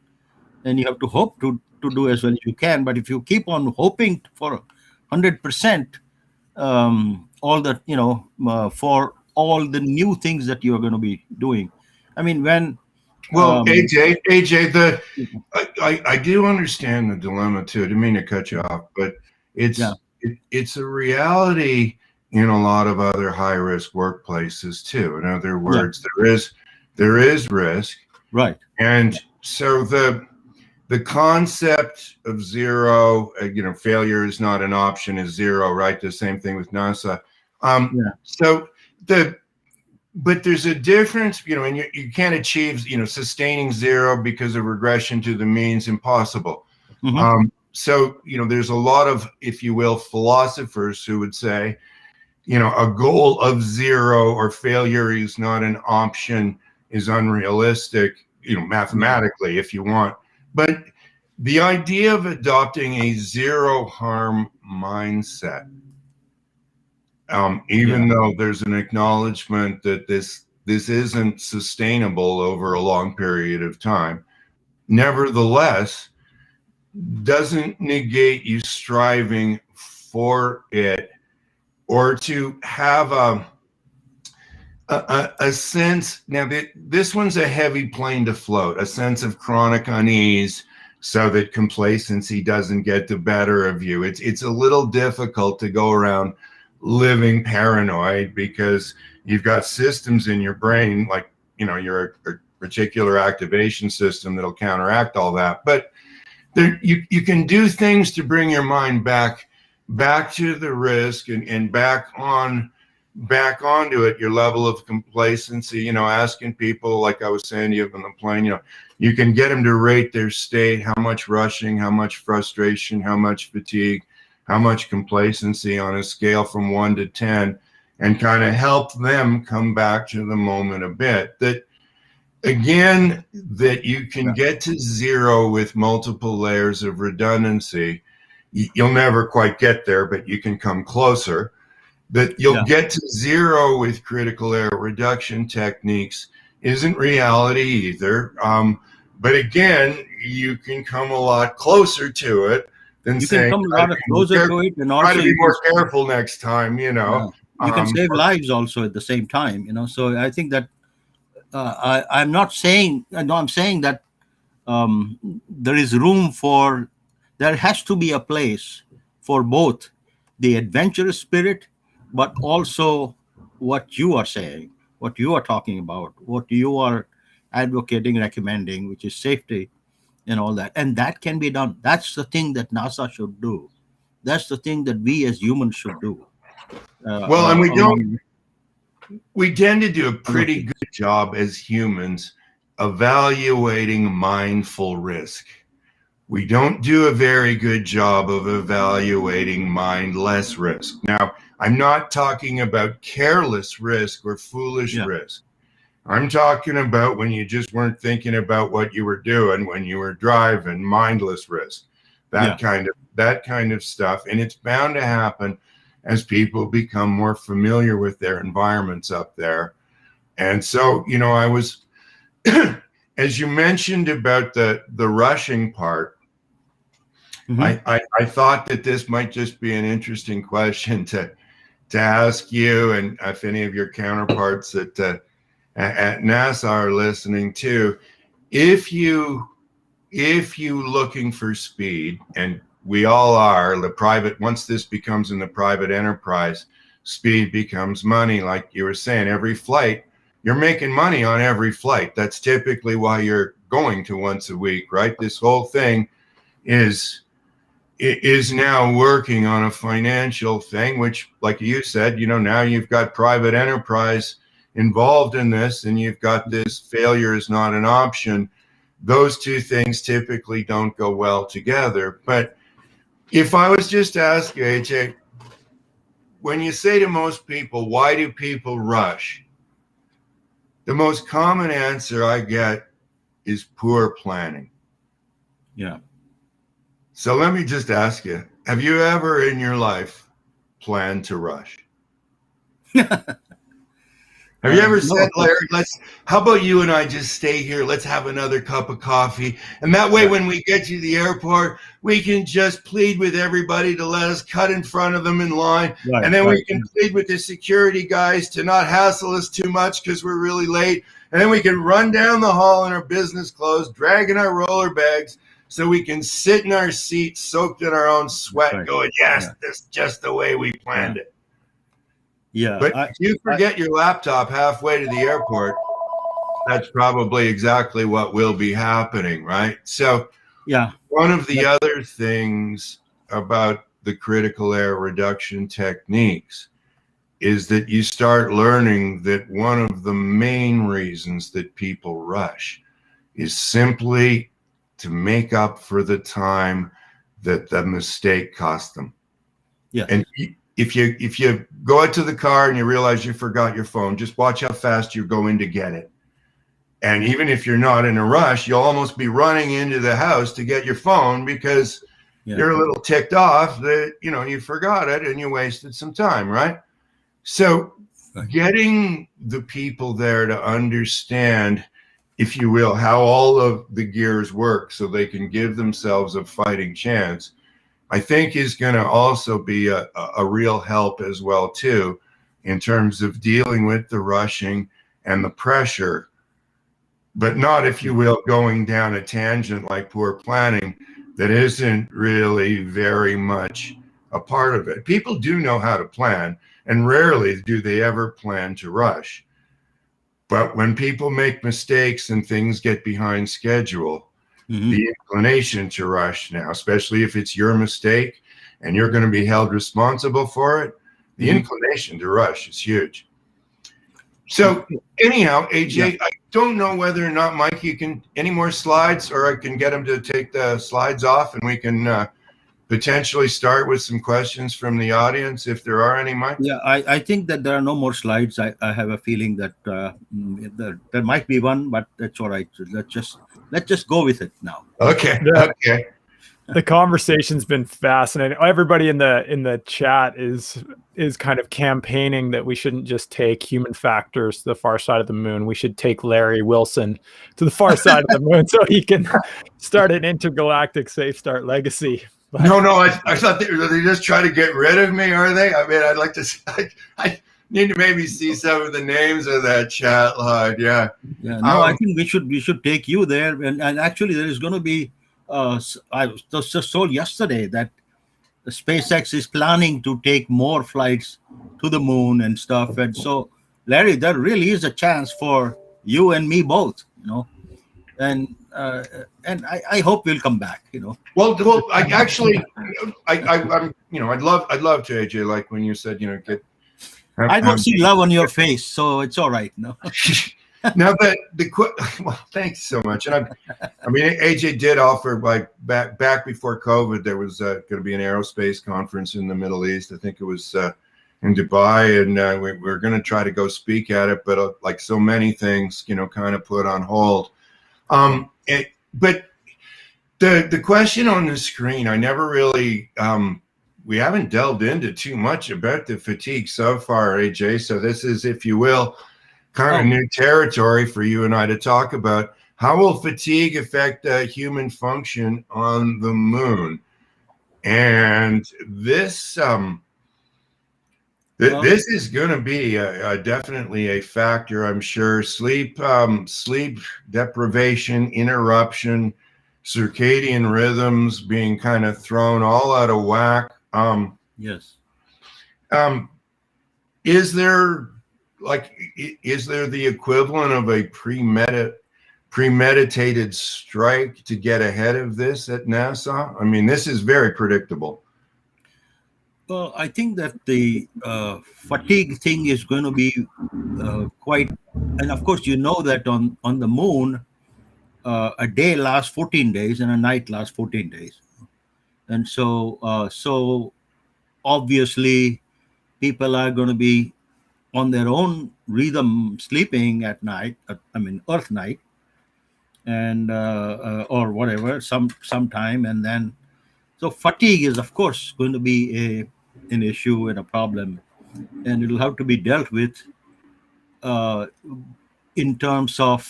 and you have to hope to do as well as you can. But if you keep on hoping for 100%, all that for all the new things that you are going to be doing, I mean, when Well, um, AJ, I do understand the dilemma too. I didn't mean to cut you off, but yeah, it's a reality in a lot of other high risk workplaces too. In other yeah, words, there is risk, right, and so the concept of zero, failure is not an option, is zero, right? The same thing with NASA. yeah, So but there's a difference, and you can't achieve, sustaining zero because of regression to the mean's impossible. hmm, So, there's a lot of, if you will, philosophers who would say, a goal of zero or failure is not an option, is unrealistic, mathematically, if you want. But the idea of adopting a zero harm mindset, yeah, even though there's an acknowledgement that this isn't sustainable over a long period of time, nevertheless, doesn't negate you striving for it, or to have a sense. Now, this one's a heavy plane to float, a sense of chronic unease, so that complacency doesn't get the better of you. It's a little difficult to go around living paranoid because you've got systems in your brain, like, your reticular activation system, that'll counteract all that. But you can do things to bring your mind back to the risk, and back onto it, your level of complacency, asking people, like I was saying to you on the plane, you can get them to rate their state, how much rushing, how much frustration, how much fatigue, how much complacency on a scale from 1 to 10, and kind of help them come back to the moment a bit. That, again, that you can get to zero with multiple layers of redundancy. You'll never quite get there, but you can come closer. That you'll get to zero with critical error reduction techniques isn't reality either. But again, you can come a lot closer to it than you can saying, come a lot closer to it, and try also to be more careful next time, you can save lives also at the same time. So I think that I'm not saying. No, I'm saying that there is room for. There has to be a place for both the adventurous spirit, but also what you are saying, what you are talking about, what you are advocating, recommending, which is safety and all that. And that can be done. That's the thing that NASA should do. That's the thing that we as humans should do. Well, and Among we tend to do a pretty good job as humans evaluating mindful risk. We don't do a very good job of evaluating mindless risk. Now, I'm not talking about careless risk or foolish risk. I'm talking about when you just weren't thinking about what you were doing when you were driving, mindless risk, that kind of stuff. And it's bound to happen as people become more familiar with their environments up there. And so, I was, as you mentioned about the rushing part, I thought that this might just be an interesting question to ask you, and if any of your counterparts at NASA are listening too. If you looking for speed, and we all are, once this becomes in the private enterprise, speed becomes money. Like you were saying, every flight, you're making money on every flight. That's typically why you're going to once a week, right? This whole thing is now working on a financial thing, which, like you said, now you've got private enterprise involved in this, and you've got this failure is not an option. Those two things typically don't go well together. But if I was just to ask you, AJ, when you say to most people, why do people rush? The most common answer I get is poor planning. Yeah. So let me just ask you, have you ever in your life planned to rush? Have you ever said, Larry, how about you and I just stay here? Let's have another cup of coffee. And that way, when we get to the airport, we can just plead with everybody to let us cut in front of them in line. And then we can plead with the security guys to not hassle us too much because we're really late. And then we can run down the hall in our business clothes, dragging our roller bags, so we can sit in our seats, soaked in our own sweat, going, yes, this is just the way we planned it. Yeah. But if you forget your laptop halfway to the airport, that's probably exactly what will be happening, right? So one of the other things about the critical error reduction techniques is that you start learning that one of the main reasons that people rush is simply to make up for the time that the mistake cost them. Yeah. And if you go out to the car and you realize you forgot your phone, just watch how fast you go in to get it. And even if you're not in a rush, you'll almost be running into the house to get your phone because you're a little ticked off that, you forgot it and you wasted some time, right? So getting the people there to understand, if you will, how all of the gears work so they can give themselves a fighting chance, I think is going to also be a real help as well, too, in terms of dealing with the rushing and the pressure, but not, if you will, going down a tangent like poor planning that isn't really very much a part of it. People do know how to plan, and rarely do they ever plan to rush. But when people make mistakes and things get behind schedule, the inclination to rush now, especially if it's your mistake and you're going to be held responsible for it, the inclination to rush is huge. So anyhow, AJ, I don't know whether or not, Mike, you can any more slides, or I can get him to take the slides off and we can potentially start with some questions from the audience if there are any, Mike. Yeah, I think that there are no more slides. I have a feeling that there might be one, but that's all right. Let's just go with it now. Okay. Okay. The conversation's been fascinating. Everybody in the chat is kind of campaigning that we shouldn't just take human factors to the far side of the moon. We should take Larry Wilson to the far side of the moon so he can start an intergalactic safe start legacy. But no, I thought they just try to get rid of me, are they? I mean, I'd like to. I need to maybe see some of the names of that chat line. Yeah. Yeah. No, I think we should take you there, and actually there is going to be. I was just told yesterday that SpaceX is planning to take more flights to the moon and stuff. And so, Larry, there really is a chance for you and me both, and I hope we'll come back, Well, I actually, I'm, I'd love to, AJ, like when you said, I don't see love on your face, so it's all right. No. Now well, thanks so much. And I mean, AJ did offer, like back before COVID, there was going to be an aerospace conference in the Middle East. I think it was in Dubai, and we're going to try to go speak at it, but like so many things, kind of put on hold. But the question on the screen, I never really, we haven't delved into too much about the fatigue so far, AJ. So this is, if you will, kind of new territory for you and I to talk about. How will fatigue affect human function on the moon? And this this is going to be definitely a factor, I'm sure. Sleep deprivation, interruption, circadian rhythms being kind of thrown all out of whack. Yes. Is there the equivalent of a premeditated strike to get ahead of this at NASA? I mean, this is very predictable. Well, I think that the fatigue thing is going to be quite, and of course, that on the moon, a day lasts 14 days and a night lasts 14 days. And so obviously people are going to be on their own rhythm sleeping at night, Earth night, and or whatever, sometime, and then so fatigue is of course going to be an issue and a problem, and it'll have to be dealt with in terms of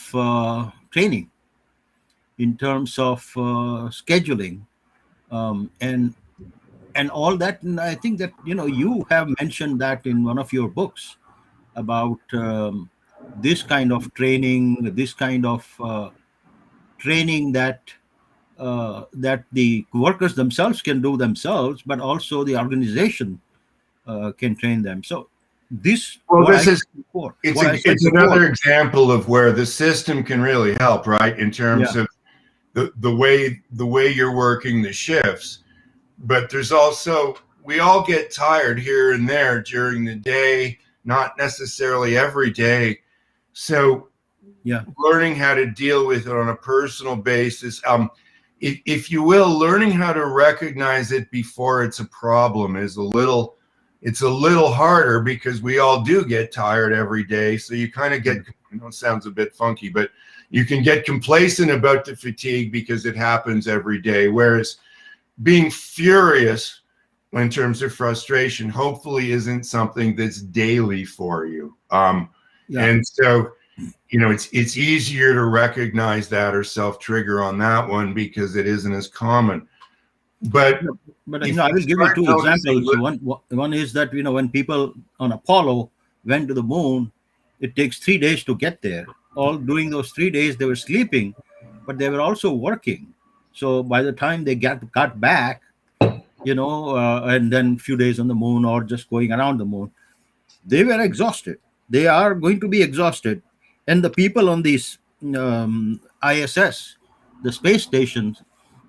training, in terms of scheduling, and all that. And I think that you have mentioned that in one of your books about this kind of training, this kind of training that the workers themselves can do themselves, but also the organization can train them. So this Well, what this I is said before, it's what a, I said it's before. another example of where the system can really help, right? In terms Yeah, of the way you're working the shifts. But there's also, we all get tired here and there during the day, not necessarily every day. So yeah, learning how to deal with it on a personal basis, if you will, learning how to recognize it before it's a problem is it's a little harder because we all do get tired every day. So you kind of get, it sounds a bit funky, but you can get complacent about the fatigue because it happens every day. Whereas being furious in terms of frustration hopefully isn't something that's daily for you. yeah. And so, it's easier to recognize that or self-trigger on that one because it isn't as common. But No, but if I you will give you start two noticing, examples. So one is that when people on Apollo went to the moon, it takes 3 days to get there. All during those 3 days, they were sleeping, but they were also working. So by the time they got back, and then a few days on the moon or just going around the moon, they were exhausted. They are going to be exhausted, and the people on these ISS, the space stations,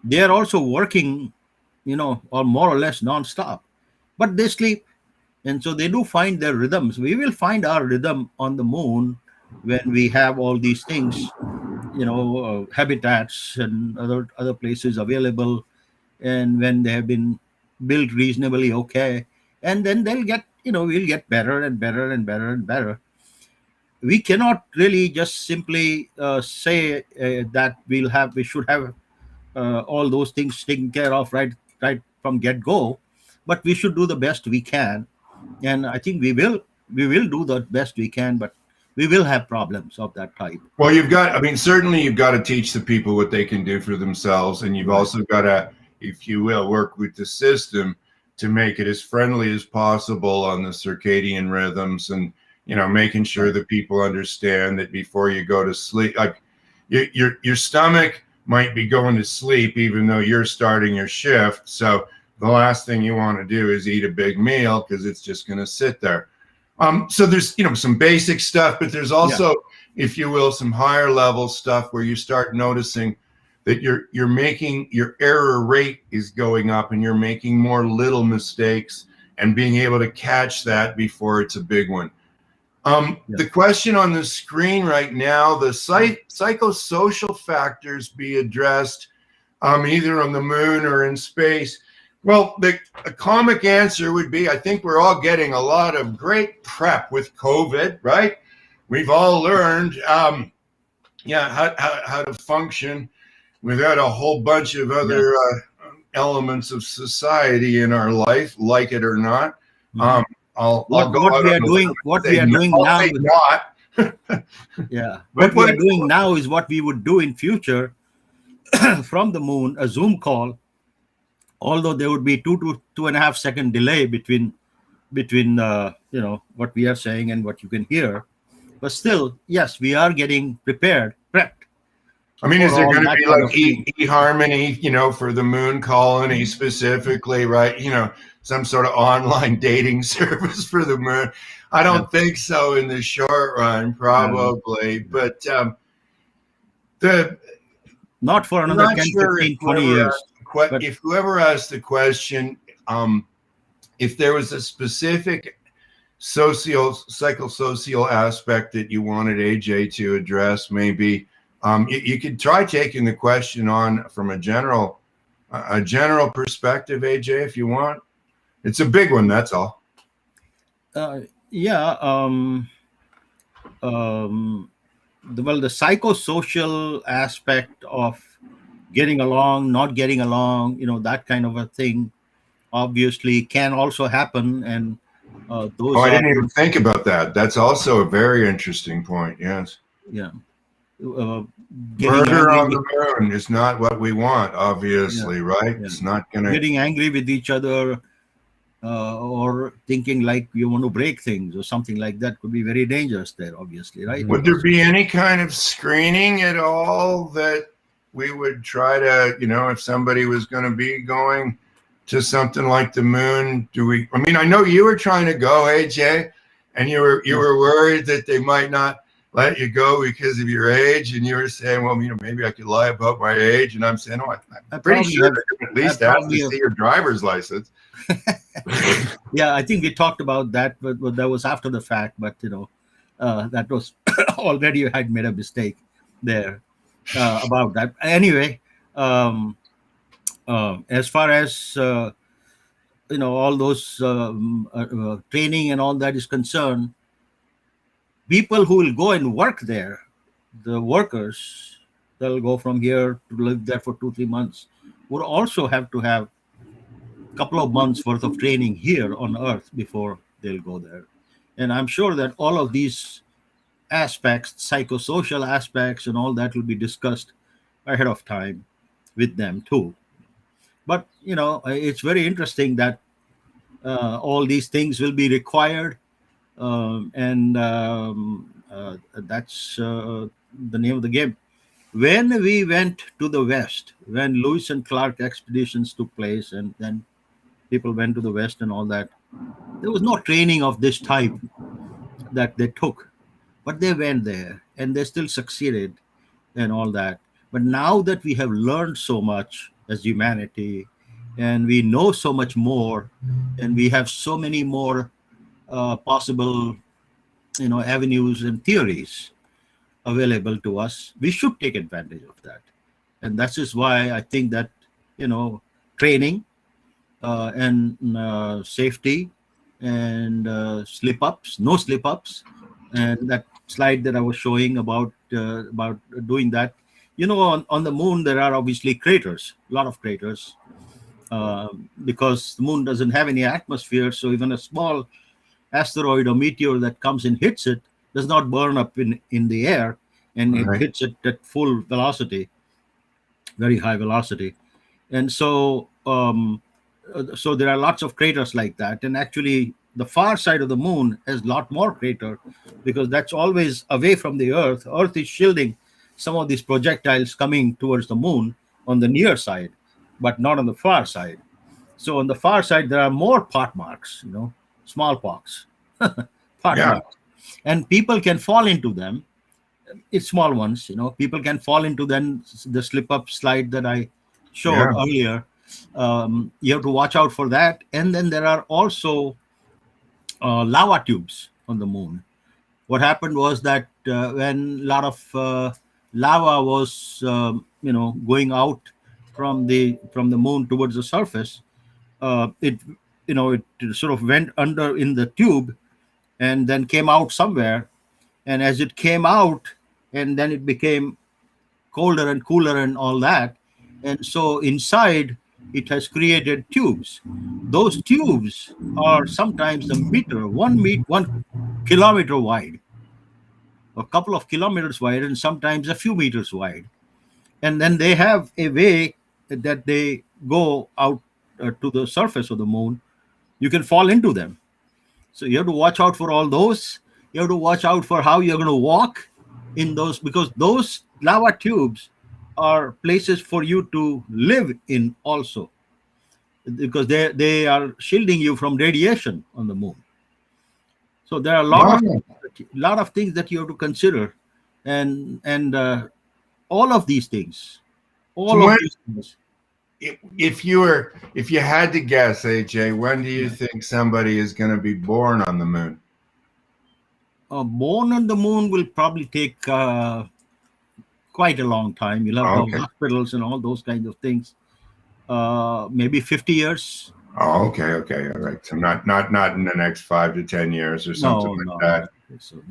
they are also working, or more or less nonstop, but they sleep, and so they do find their rhythms. We will find our rhythm on the moon when we have all these things, habitats and other places available, and when they have been built reasonably okay, and then we'll get better and better and better and better. We cannot really just simply say that we should have all those things taken care of right from get go, but we should do the best we can, and I think we will do the best we can, but we will have problems of that type. well, certainly you've got to teach the people what they can do for themselves. And you've Right. also got to, if you will, work with the system to make it as friendly as possible on the circadian rhythms, and, making sure Right. that people understand that before you go to sleep, like your stomach might be going to sleep even though you're starting your shift. So the last thing you want to do is eat a big meal because it's just going to sit there. So there's, some basic stuff, but there's Yeah. also, if you will, some higher level stuff where you start noticing that you're making, your error rate is going up and you're making more little mistakes, and being able to catch that before it's a big one. Yeah. The question on the screen right now, the psychosocial factors be addressed either on the moon or in space. Well, the comic answer would be, I think we're all getting a lot of great prep with COVID, right? We've all learned, how to function without a whole bunch of Yeah. other elements of society in our life, like it or not. Mhm. I'll what go what out we on are a limb doing and what we are doing I'll now say not. Yeah, But what we are doing now is what we would do in future from the moon, a Zoom call, although there would be 2 to 2.5 second delay between what we are saying and what you can hear, but still, yes, we are getting prepped I mean, is for there all going to that be kind like of thing. eHarmony, for the moon colony specifically, right? Some sort of online dating service for the moon. I Yeah, don't think so in the short run, yeah, probably. yeah. But the Not for I'm another not 10, sure 15, 20 years, but if whoever asked the question, if there was a specific psychosocial aspect that you wanted AJ to address, maybe you could try taking the question on from a general perspective, AJ, if you want. It's a big one, that's all. uh, yeah. The psychosocial aspect of getting along, not getting along, that kind of a thing, obviously can also happen, and Oh, those I are didn't even things. think about that. That's also a very interesting point. Yes. Yeah, uh, getting Murder angry on with. the moon is not what we want, Yeah, obviously, right? yeah, It's not going to. getting angry with each other, or thinking like you want to break things or something like that could be very dangerous there, obviously, right? Would there be any kind of screening at all that we would try to, if somebody was going to be going to something like the moon? I mean, I know you were trying to go, AJ, and you were worried that they might not let you go because of your age, and you were saying, well, maybe I could lie about my age, and I'm saying, I'm pretty sure they at least have to see your driver's license. Yeah, I think we talked about that, but that was after the fact. But that was already I had made a mistake there about that. Anyway, as far as all those training and all that is concerned, people who will go and work there, the workers, they'll go from here to live there for 2-3 months, would also have to have couple of months worth of training here on Earth before they'll go there. And I'm sure that all of these aspects, psychosocial aspects and all that will be discussed ahead of time with them too. But, it's very interesting that all these things will be required. And that's the name of the game. When we went to the West, when Lewis and Clark expeditions took place, and then people went to the West and all that, there was no training of this type that they took, but they went there and they still succeeded and all that. But now that we have learned so much as humanity, and we know so much more, and we have so many more possible avenues and theories available to us, we should take advantage of that. And that is why I think that training and safety and no slip-ups, and that slide that I was showing about doing that. On the moon there are obviously craters, a lot of craters, because the moon doesn't have any atmosphere, so even a small asteroid or meteor that comes and hits it does not burn up in the air, and it hits it at full velocity, very high velocity. And so so there are lots of craters like that. And actually the far side of the moon has a lot more crater, because that's always away from the Earth. Earth is shielding some of these projectiles coming towards the moon on the near side, but not on the far side. So on the far side there are more pot marks, smallpox pot marks, and people can fall into them. It's small ones, people can fall into them. The slip-up slide that I showed earlier, you have to watch out for that. And then there are also lava tubes on the moon. What happened was that when a lot of lava was going out from the moon towards the surface, it sort of went under in the tube and then came out somewhere. And as it came out, and then it became colder and cooler and all that, and so inside it has created tubes. Those tubes are sometimes a meter, 1 kilometer wide, a couple of kilometers wide, and sometimes a few meters wide. And then they have a way that they go out to the surface of the moon. You can fall into them. So you have to watch out for all those. You have to watch out for how you're going to walk in those, because those lava tubes are places for you to live in also, because they are shielding you from radiation on the moon. So there are a lot of things that you have to consider, and all of these things. If you had to guess, AJ, when do you think somebody is going to be born on the moon? Born on the moon will probably take quite a long time. You'll have hospitals and all those kinds of things. Maybe 50 years. Oh, okay, all right. So not in the next 5 to 10 years or something like that. So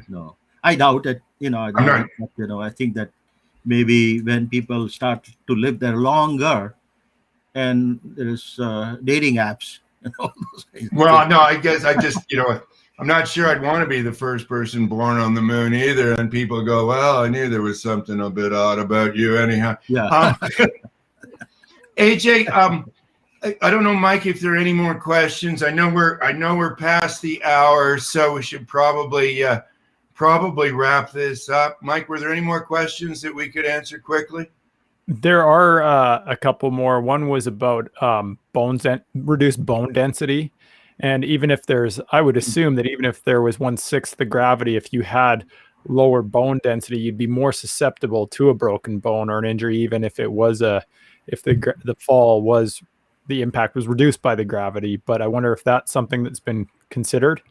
no. I doubt it. I think that maybe when people start to live there longer, and there's dating apps and all those kinds of things. No, I guess I just I'm not sure I'd want to be the first person born on the moon either. And people go, well, I knew there was something a bit odd about you anyhow. Yeah. AJ, I don't know, Mike, if there are any more questions. I know we're past the hour, so we should probably wrap this up. Mike, were there any more questions that we could answer quickly? There are a couple more. One was about reduced bone density. And even if I would assume that even if there was 1/6 the gravity, if you had lower bone density, you'd be more susceptible to a broken bone or an injury, even if it was if the fall was, the impact was reduced by the gravity. But I wonder if that's something that's been considered.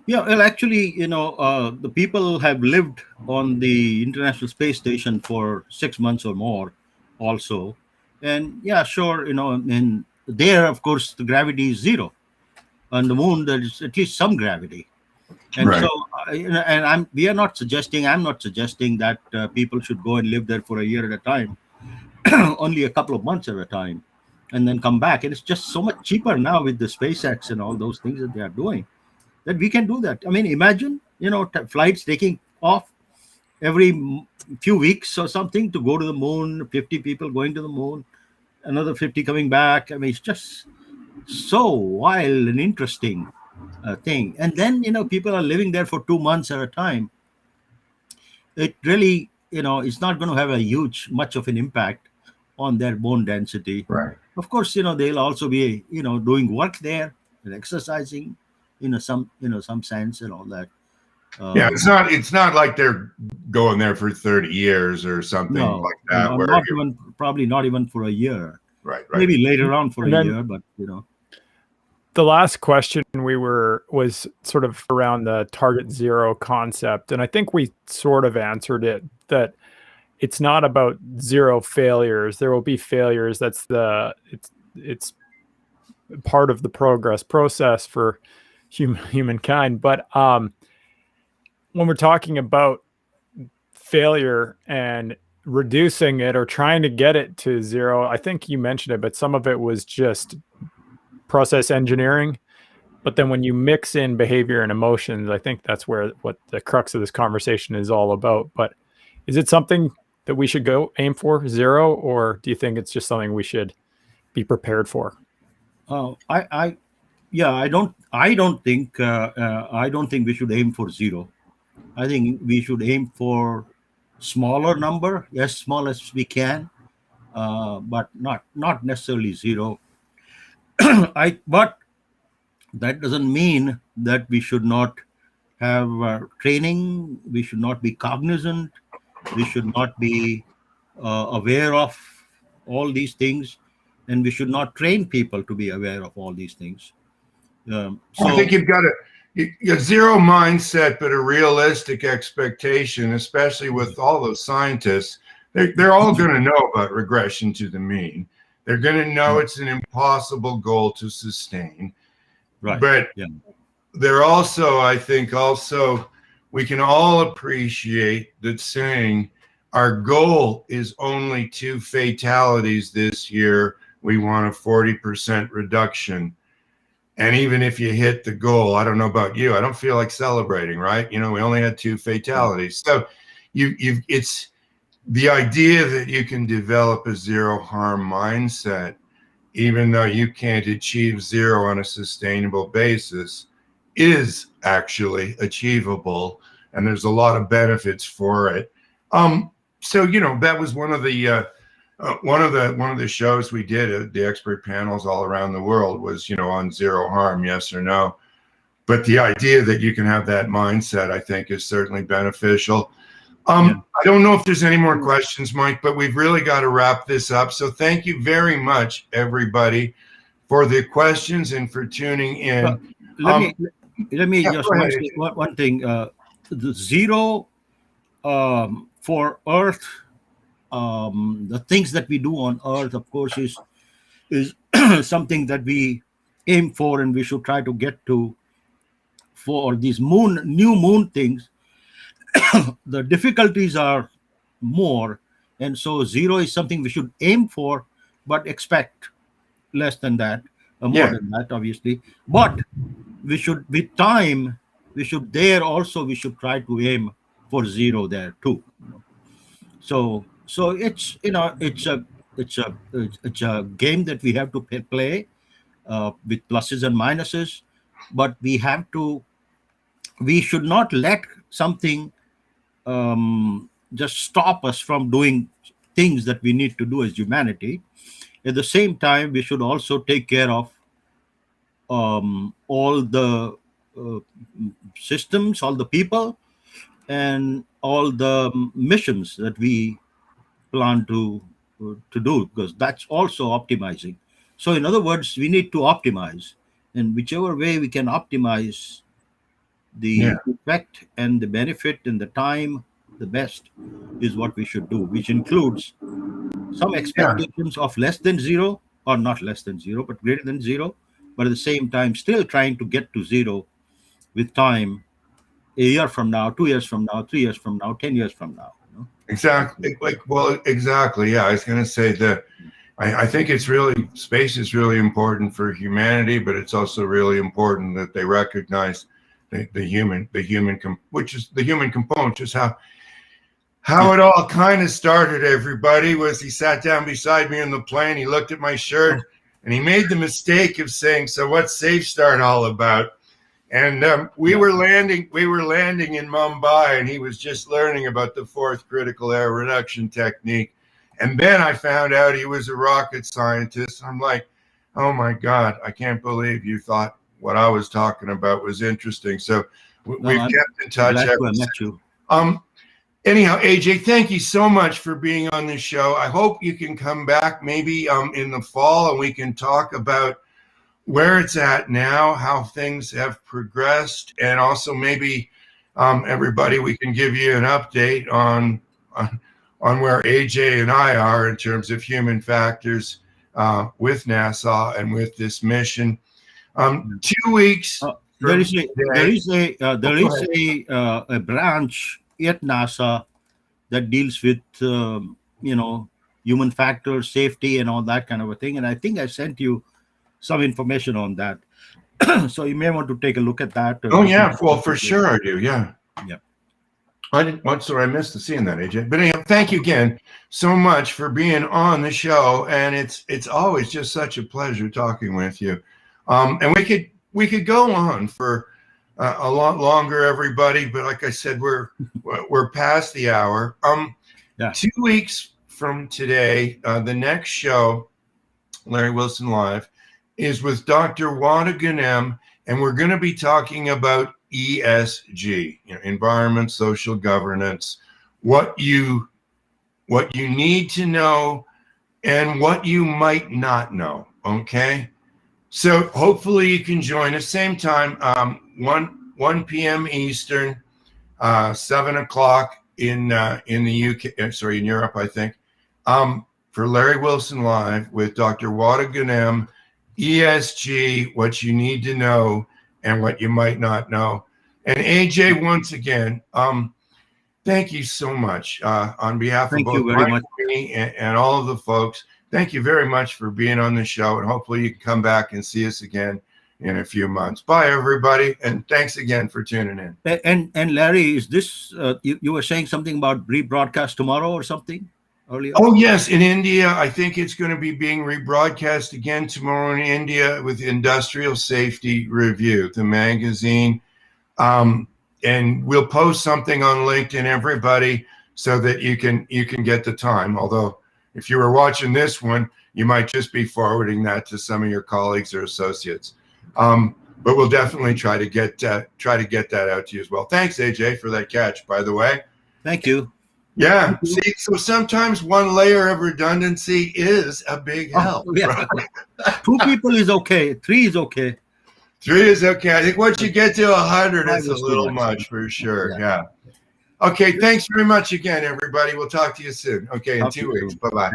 Yeah, well, actually, the people have lived on the International Space Station for 6 months or more, also, and yeah, sure, and there, of course, the gravity is zero. On the moon, there is at least some gravity, and Right. so, I'm not suggesting that people should go and live there for a year at a time, only a couple of months at a time, and then come back. And it's just so much cheaper now with the SpaceX and all those things that they are doing, that we can do that. I mean, imagine, flights taking off every few weeks or something to go to the moon, 50 people going to the moon, another 50 coming back. I mean, it's just so wild and interesting thing. And then, people are living there for 2 months at a time. It really, it's not going to have much of an impact on their bone density. Right. Of course, they'll also be, doing work there and exercising, some sense and all that. Yeah, it's not like they're going there for 30 years or something like that. Probably not even for a year. Right. Maybe later on for a year, but The last question was sort of around the target zero concept, and I think we sort of answered it, that it's not about zero failures. There will be failures. It's part of the progress process for humankind. But when we're talking about failure and reducing it or trying to get it to zero, I think you mentioned it, but some of it was just process engineering. But then when you mix in behavior and emotions, I think that's what the crux of this conversation is all about. But is it something that we should aim for, zero, or do you think it's just something we should be prepared for? I don't think we should aim for zero. I think we should aim for smaller number, as small as we can, but not necessarily zero. But that doesn't mean that we should not have training. We should not be cognizant. We should not be aware of all these things, and we should not train people to be aware of all these things. I think you've got a zero mindset, but a realistic expectation, especially with all those scientists. They're all going to know about regression to the mean. They're going to know it's an impossible goal to sustain. Right. But they're also, I think, we can all appreciate that saying our goal is only 2 fatalities this year. We want a 40% reduction. And even if you hit the goal, I don't know about you, I don't feel like celebrating, right? We only had 2 fatalities. So it's the idea that you can develop a zero harm mindset, even though you can't achieve zero on a sustainable basis, is actually achievable. And there's a lot of benefits for it. So, that was one of the shows we did, the expert panels all around the world was, on zero harm, yes or no. But the idea that you can have that mindset, I think, is certainly beneficial. I don't know if there's any more questions, Mike, but we've really got to wrap this up. So thank you very much, everybody, for the questions and for tuning in. Let me just say one thing. The zero for Earth, the things that we do on Earth, of course, is something that we aim for, and we should try to get to. For these new moon things, the difficulties are more, and so zero is something we should aim for, but expect less than that, more than that, obviously. But we should, with time, we should try to aim for zero there too. So it's it's a game that we have to play with pluses and minuses, but we should not let something just stop us from doing things that we need to do as humanity. At the same time, we should also take care of all the systems, all the people, and all the missions that we plan to do, because that's also optimizing. So, in other words, we need to optimize, and whichever way we can optimize the effect and the benefit and the time, the best is what we should do, which includes some expectations of less than zero, or not less than zero, but greater than zero, but at the same time, still trying to get to zero with time, a year from now, 2 years from now, 3 years from now, 10 years from now. Exactly. Exactly. Yeah, I was going to say that I think space is really important for humanity, but it's also really important that they recognize the human component, just how it all kind of started. Everybody was, he sat down beside me in the plane, he looked at my shirt, and he made the mistake of saying, "So what's Safe Start all about?" And we were landing in Mumbai, and he was just learning about the fourth critical error reduction technique. And then I found out he was a rocket scientist. I'm like, oh my God, I can't believe you thought what I was talking about was interesting. So we've kept in touch. Anyhow, AJ, thank you so much for being on the show. I hope you can come back maybe in the fall, and we can talk about where it's at now, how things have progressed, and also maybe everybody, we can give you an update on where AJ and I are in terms of human factors with NASA and with this mission. 2 weeks. There is a branch at NASA that deals with human factors, safety, and all that kind of a thing. And I think I sent you some information on that, so you may want to take a look at that. Oh yeah, well for sure I do. Yeah. I missed seeing that, AJ. But anyhow, thank you again so much for being on the show, and it's always just such a pleasure talking with you. And we could go on for a lot longer, everybody. But like I said, we're past the hour. 2 weeks from today, the next show, Larry Wilson Live, is with Dr. Wada Ghanem, and we're going to be talking about ESG, environment, social governance, what you need to know and what you might not know. Okay, so hopefully you can join us same time, 1 p.m. Eastern, 7 o'clock in the UK, sorry, in Europe, I think, for Larry Wilson Live with Dr. Wada Ghanem. ESG, what you need to know and what you might not know. And AJ, once again, thank you so much on behalf of both me and all of the folks. Thank you very much for being on the show, and hopefully you can come back and see us again in a few months. Bye, everybody, and thanks again for tuning in. And Larry, is this you were saying something about rebroadcast tomorrow or something earlier? Oh yes, in India, I think it's going to be being rebroadcast again tomorrow in India with Industrial Safety Review, the magazine. And we'll post something on LinkedIn, everybody, so that you can get the time. Although if you were watching this one, you might just be forwarding that to some of your colleagues or associates. But we'll definitely try to get that out to you as well. Thanks, AJ, for that catch, by the way. Thank you. Yeah. See, so sometimes one layer of redundancy is a big help. Yeah. Right? 2 people is okay. 3 is okay. 3 is okay. I think once you get to 100, it's a little much for sure. Yeah. Okay. Thanks very much again, everybody. We'll talk to you soon. Okay. In 2 weeks. Bye-bye.